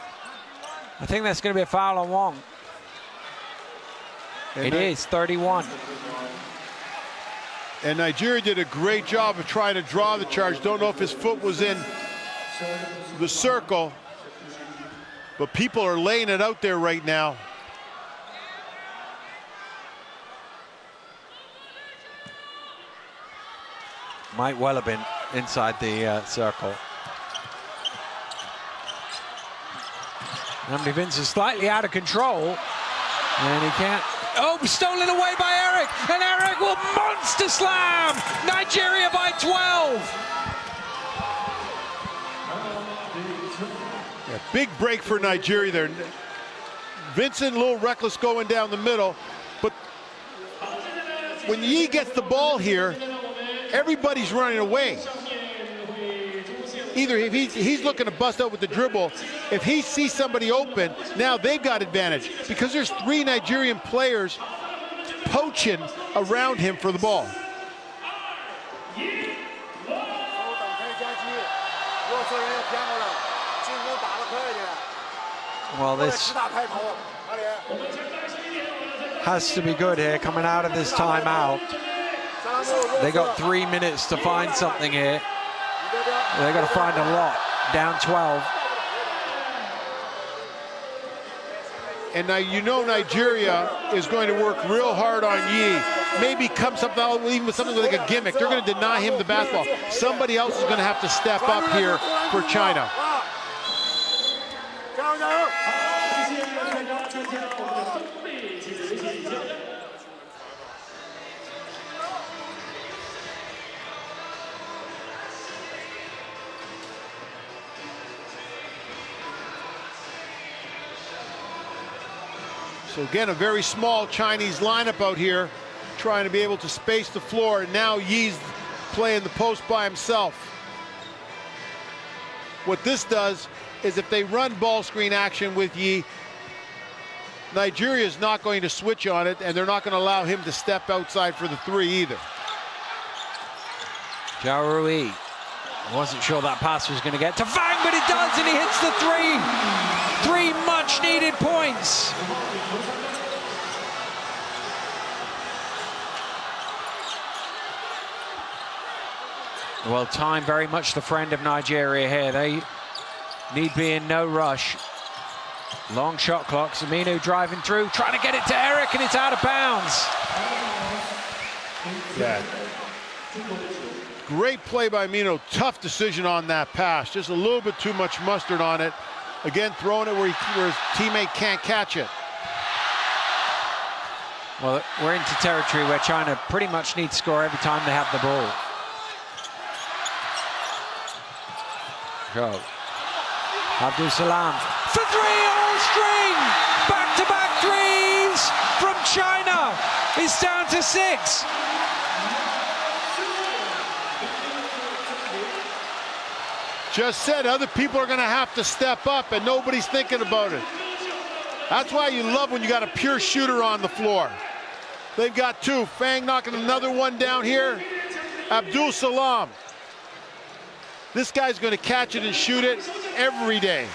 I think that's going to be a foul on Wong. It is 31. And Nigeria did a great job of trying to draw the charge. Don't know if his foot was in the circle, but people are laying it out there right now. Might well have been inside the circle. Nnamdi Vincent slightly out of control, and he can't. Oh, stolen away by Eric, and Eric will monster slam! Nigeria by 12! Yeah, big break for Nigeria there. Vincent a little reckless going down the middle, but when Yi gets the ball here, everybody's running away. Either if he's looking to bust out with the dribble, if he sees somebody open, now they've got advantage because there's 3 Nigerian players poaching around him for the ball. Well, this has to be good here coming out of this timeout. They got 3 minutes to find something here. They got to find a lot. Down 12. And now you know Nigeria is going to work real hard on Yi. Maybe come something out, even with something like a gimmick. They're going to deny him the basketball. Somebody else is going to have to step up here for China. So again, a very small Chinese lineup out here, trying to be able to space the floor. And now Yi's playing the post by himself. What this does is if they run ball screen action with Yi, Nigeria is not going to switch on it, and they're not going to allow him to step outside for the 3 either. Zhao Rui. I wasn't sure that pass was going to get to Fang, but it does, and he hits the 3. 3 much-needed points. Well, time very much the friend of Nigeria here. They need be in no rush. Long shot clock. Aminu driving through, trying to get it to Eric, and it's out of bounds. Yeah. Great play by Aminu. Tough decision on that pass. Just a little bit too much mustard on it. Again, throwing it where his teammate can't catch it. Well, we're into territory where China pretty much needs to score every time they have the ball. Go. Abdul Salam for 3, all string! Back-to-back threes from China. It's down to 6. Just said other people are going to have to step up, and nobody's thinking about it. That's why you love when you got a pure shooter on the floor. They've got 2. Fang knocking another one down here. Abdul Salam. This guy's going to catch it and shoot it every day.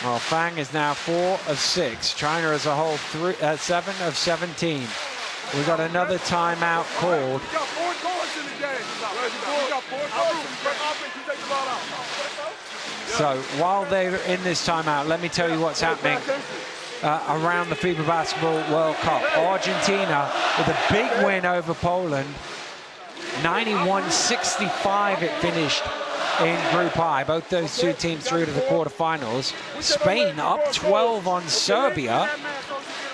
Well, Fang is now 4 of 6. China as a whole 7 of 17. We got another timeout called. So while they're in this timeout, let me tell you what's happening around the FIBA Basketball World Cup. Argentina with a big win over Poland. 91-65 it finished in Group I. Both those two teams through to the quarterfinals. Spain up 12 on Serbia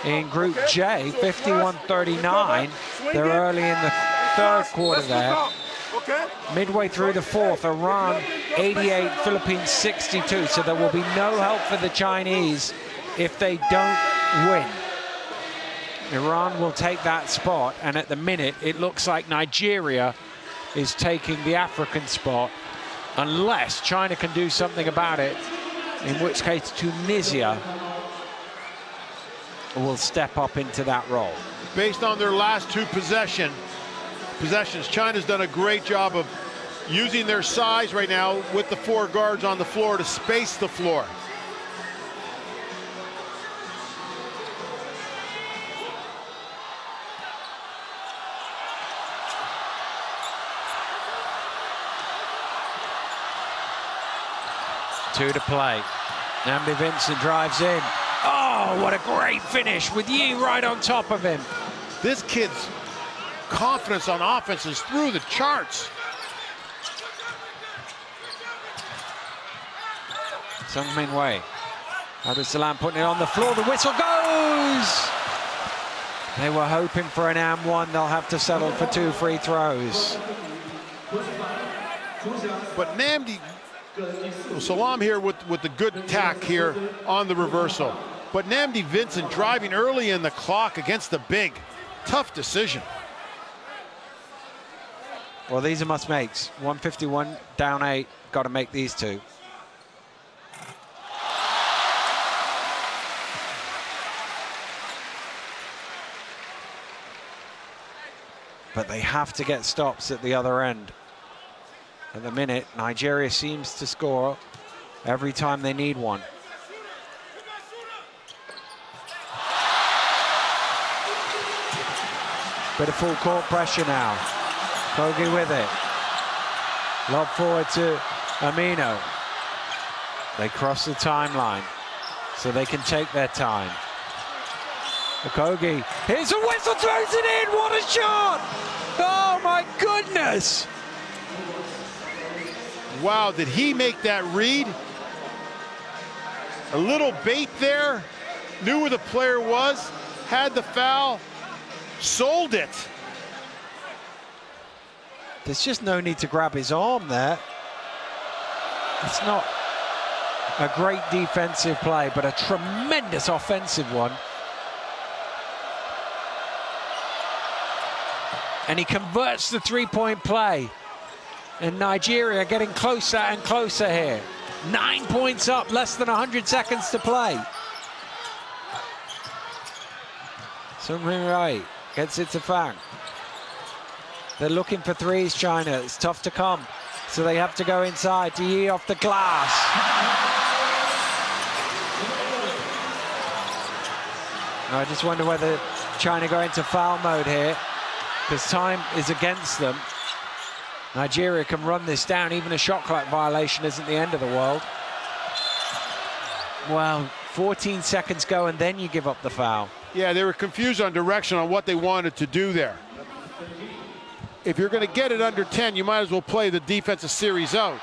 in Group J, 51-39. They're early in the third quarter there. Midway through the fourth, Iran 88, Philippines 62. So there will be no help for the Chinese if they don't win. Iran will take that spot, and at the minute it looks like Nigeria is taking the African spot, unless China can do something about it, in which case Tunisia will step up into that role. Based on their last two possessions, China's done a great job of using their size right now with the four guards on the floor to space the floor. Two to play. Nnamdi Vincent drives in. Oh, what a great finish with Yi right on top of him. This kid's confidence on offense is through the charts. Seung-min Wei. Abdus-Salam putting it on the floor. The whistle goes! They were hoping for an and one. They'll have to settle for 2 free throws. But Nnamdi Salam here with the good attack here on the reversal. But Nnamdi Vincent driving early in the clock against the big. Tough decision. Well, these are must-makes. 151, down 8. Got to make these two. But they have to get stops at the other end. At the minute, Nigeria seems to score every time they need one. Bit of full court pressure now. Kogi with it. Lob forward to Amino. They cross the timeline, so they can take their time. Kogi, here's a whistle, throws it in, what a shot! Oh my goodness! Wow, did he make that read? A little bait there, knew where the player was, had the foul, sold it. There's just no need to grab his arm there. It's not a great defensive play, but a tremendous offensive one. And he converts the three-point play. And Nigeria getting closer and closer here. 9 points up, less than 100 seconds to play. Seung-min Wei gets it to Fang. They're looking for threes, China. It's tough to come. So they have to go inside to Yi off the glass. I just wonder whether China go into foul mode here, because time is against them. Nigeria can run this down. Even a shot clock violation isn't the end of the world. Well, 14 seconds go and then you give up the foul. Yeah, they were confused on direction on what they wanted to do there. If you're going to get it under 10, you might as well play the defensive series out.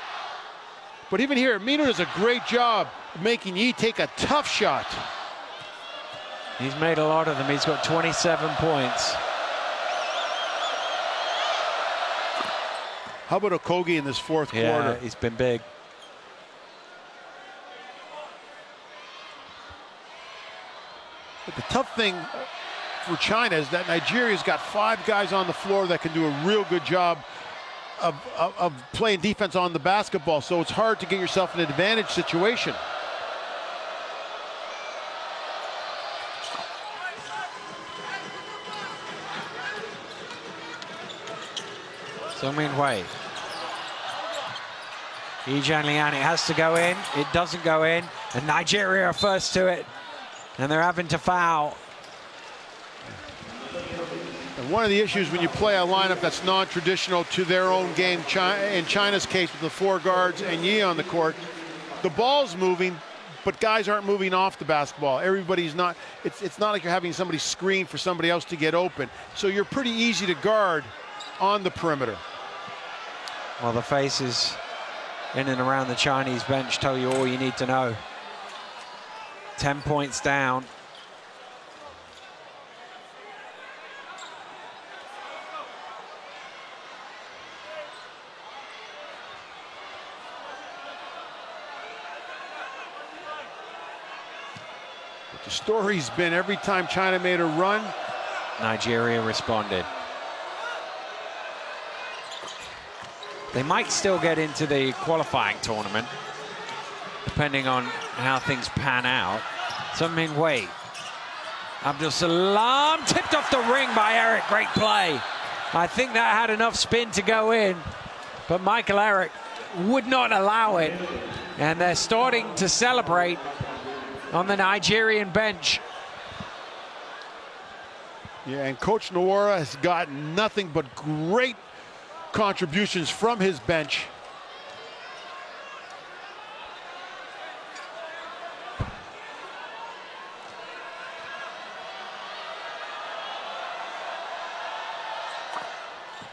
But even here, Amino does a great job of making Yi take a tough shot. He's made a lot of them. He's got 27 points. How about Okogie in this fourth quarter? Yeah, he's been big. But the tough thing for China is that Nigeria's got 5 guys on the floor that can do a real good job of playing defense on the basketball, so it's hard to get yourself in an advantage situation. Seung-min Wei. Yi Jianlian, it has to go in. It doesn't go in. And Nigeria are first to it. And they're having to foul. And one of the issues when you play a lineup that's non-traditional to their own game, in China's case with the 4 guards and Yi on the court, the ball's moving, but guys aren't moving off the basketball. Everybody's not, it's not like you're having somebody screen for somebody else to get open. So you're pretty easy to guard on the perimeter. Well, the faces in and around the Chinese bench tell you all you need to know. 10 points down. The story's been every time China made a run, Nigeria responded. They might still get into the qualifying tournament, depending on how things pan out. Sun-Min Wei. Abdul Salam tipped off the ring by Eric. Great play. I think that had enough spin to go in, but Michael Eric would not allow it. And they're starting to celebrate on the Nigerian bench. Yeah, and Coach Nwora has gotten nothing but great contributions from his bench.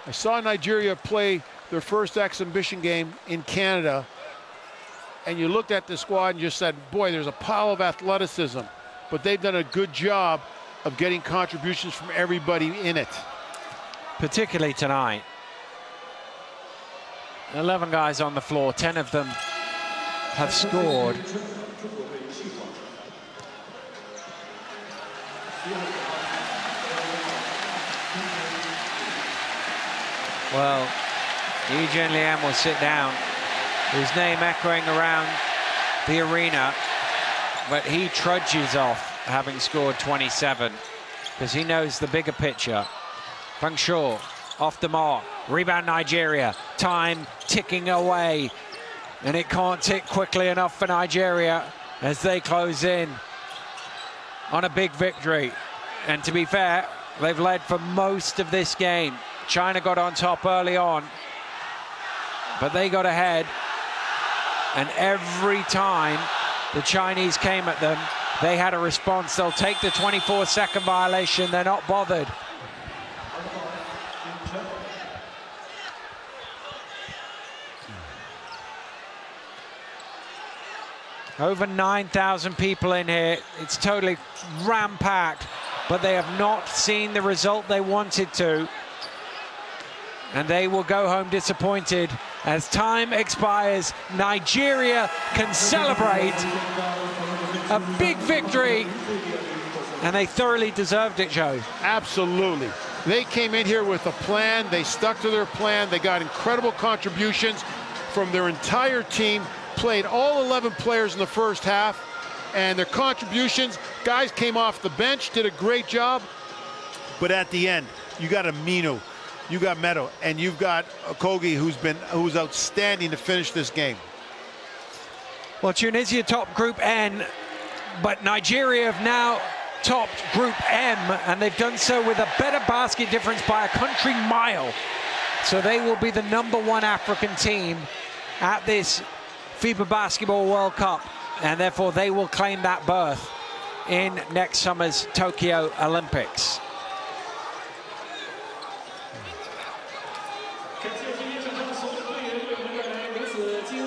I saw Nigeria play their first exhibition game in Canada, and you looked at the squad and just said, boy, there's a pile of athleticism, but they've done a good job of getting contributions from everybody in it. Particularly tonight. 11 guys on the floor, 10 of them have scored. Well, Yu Jianlian will sit down, his name echoing around the arena, but he trudges off having scored 27 because he knows the bigger picture. Feng Shuo off the mark, rebound Nigeria, time ticking away, and it can't tick quickly enough for Nigeria as they close in on a big victory. And to be fair, they've led for most of this game. China got on top early on, but they got ahead, and every time the Chinese came at them, they had a response. They'll take the 24-second violation. They're not bothered. Over 9,000 people in here. It's totally ram-packed, but they have not seen the result they wanted to. And they will go home disappointed. As time expires, Nigeria can celebrate a big victory. And they thoroughly deserved it, Joe. Absolutely. They came in here with a plan. They stuck to their plan. They got incredible contributions from their entire team. Played all 11 players in the first half. And their contributions, guys came off the bench, did a great job. But at the end, you got Aminu, you got Meadow, and you've got Okogie, who's outstanding to finish this game. Well, Tunisia topped Group N, but Nigeria have now topped Group M, and they've done so with a better basket difference by a country mile. So they will be the #1 African team at this FIBA Basketball World Cup, and therefore they will claim that berth in next summer's Tokyo Olympics.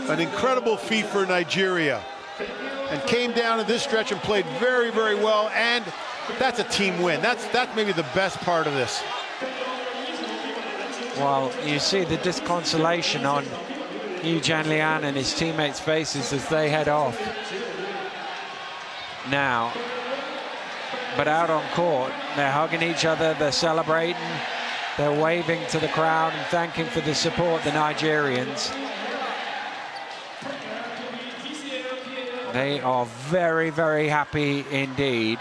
An incredible feat for Nigeria, and came down in this stretch and played very, very well, and that's a team win. That's maybe the best part of this. Well, you see the disconsolation on Yu Jianlian and his teammates' faces as they head off now. But out on court, they're hugging each other, they're celebrating, they're waving to the crowd and thanking for the support, the Nigerians. They are very, very happy indeed.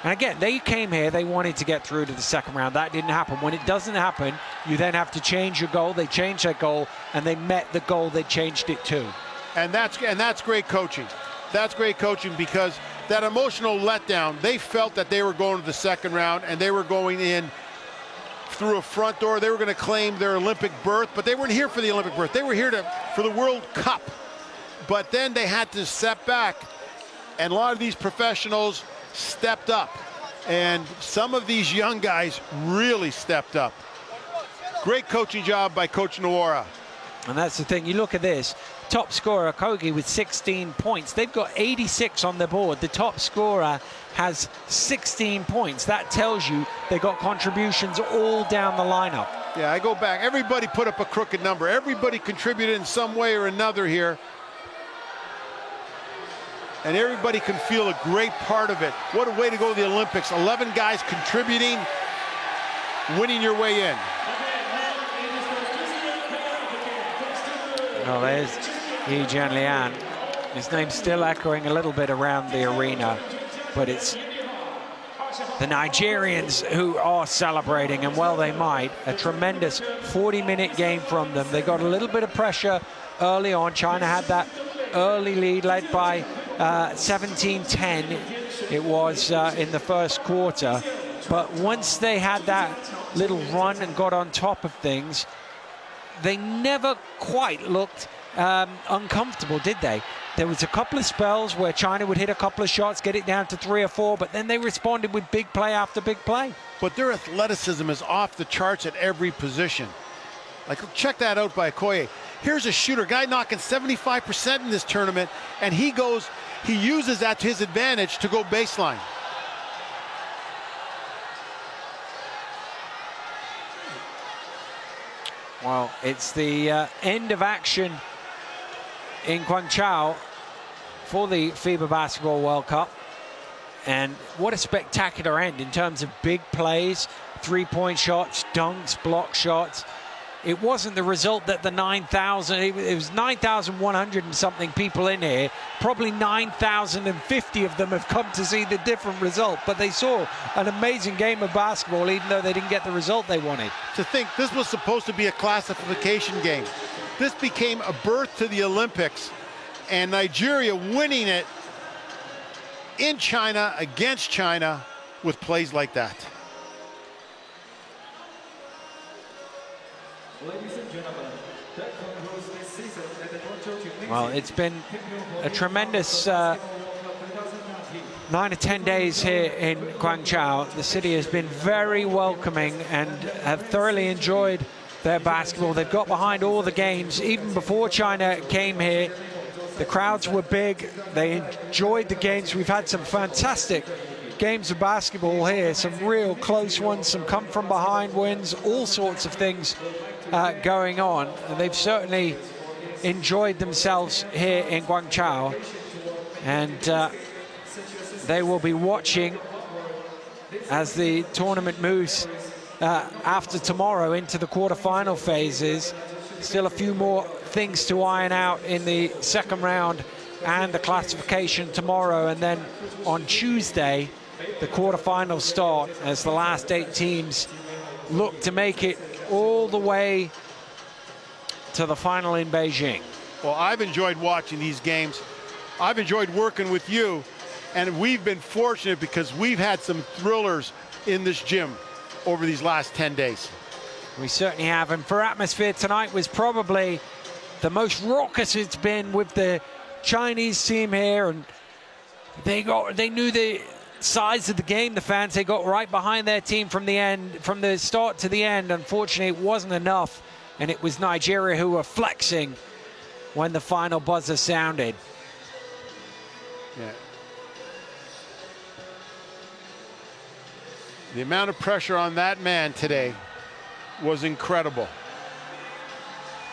And again, they came here, they wanted to get through to the second round. That didn't happen. When it doesn't happen, you then have to change your goal. They changed their goal, and they met the goal they changed it to. And that's great coaching. That's great coaching, because that emotional letdown, they felt that they were going to the second round, and they were going in through a front door. They were going to claim their Olympic berth, but they weren't here for the Olympic berth. They were here for the World Cup. But then they had to step back And a lot of these professionals stepped up. And some of these young guys really stepped up. Great coaching job by Coach Noura. And that's the thing. You look at this. Top scorer, Kogi, with 16 points. They've got 86 on the board. The top scorer has 16 points. That tells you they got contributions all down the lineup. Yeah, I go back. Everybody put up a crooked number. Everybody contributed in some way or another here. And everybody can feel a great part of it. What a way to go to the Olympics. 11 guys contributing, winning your way in. Well, there's Yi Jianlian. His name's still echoing a little bit around the arena, but it's the Nigerians who are celebrating, and well they might. A tremendous 40-minute game from them. They got a little bit of pressure early on. China had that early lead led by 17-10. It was in the first quarter. But once they had that little run and got on top of things, they never quite looked uncomfortable, did they? There was a couple of spells where China would hit a couple of shots, get it down to 3 or 4, but then they responded with big play after big play. But their athleticism is off the charts at every position. Like, check that out by Okoye. Here's a shooter, guy knocking 75% in this tournament, and he uses that to his advantage to go baseline. Well, it's the end of action in Guangzhou for the FIBA Basketball World Cup. And what a spectacular end in terms of big plays, three-point shots, dunks, block shots. It wasn't the result that the 9,000, it was 9,100 and something people in here. Probably 9,050 of them have come to see the different result, but they saw an amazing game of basketball even though they didn't get the result they wanted. To think this was supposed to be a classification game. This became a berth to the Olympics, and Nigeria winning it in China, against China, with plays like that. Well, it's been a tremendous 9 or 10 days here in Guangzhou. The city has been very welcoming and have thoroughly enjoyed their basketball. They've got behind all the games. Even before China came here, the crowds were big. They enjoyed the games. We've had some fantastic games of basketball here, some real close ones, some come from behind wins, all sorts of things going on. And they've certainly enjoyed themselves here in Guangzhou, and they will be watching as the tournament moves after tomorrow into the quarterfinal phases. Still a few more things to iron out in the second round and the classification tomorrow, and then on Tuesday the quarterfinals start as the last 8 teams look to make it all the way to the final in Beijing. Well, I've enjoyed watching these games. I've enjoyed working with you, and we've been fortunate because we've had some thrillers in this gym over these last 10 days. We certainly have, and for atmosphere tonight was probably the most raucous it's been with the Chinese team here, and they knew the size of the game, the fans. They got right behind their team from the start to the end. Unfortunately, it wasn't enough, and it was Nigeria who were flexing when the final buzzer sounded. Yeah. The amount of pressure on that man today was incredible.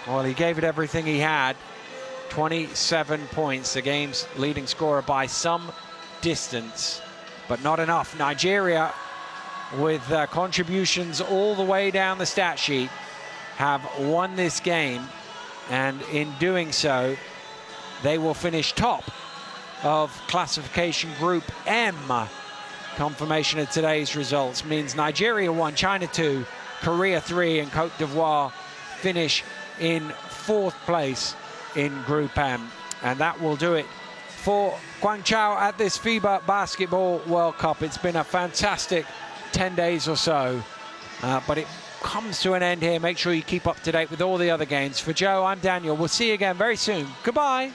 Well, he gave it everything he had. 27 points, the game's leading scorer by some distance, but not enough. Nigeria, with contributions all the way down the stat sheet, have won this game, and in doing so, they will finish top of classification Group M. Confirmation of today's results means Nigeria 1, China 2, Korea 3, and Cote d'Ivoire finish in 4th place in Group M. And that will do it for Guangzhou at this FIBA Basketball World Cup. It's been a fantastic 10 days or so, but it comes to an end here. Make sure you keep up to date with all the other games. For Joe, I'm Daniel. We'll see you again very soon. Goodbye.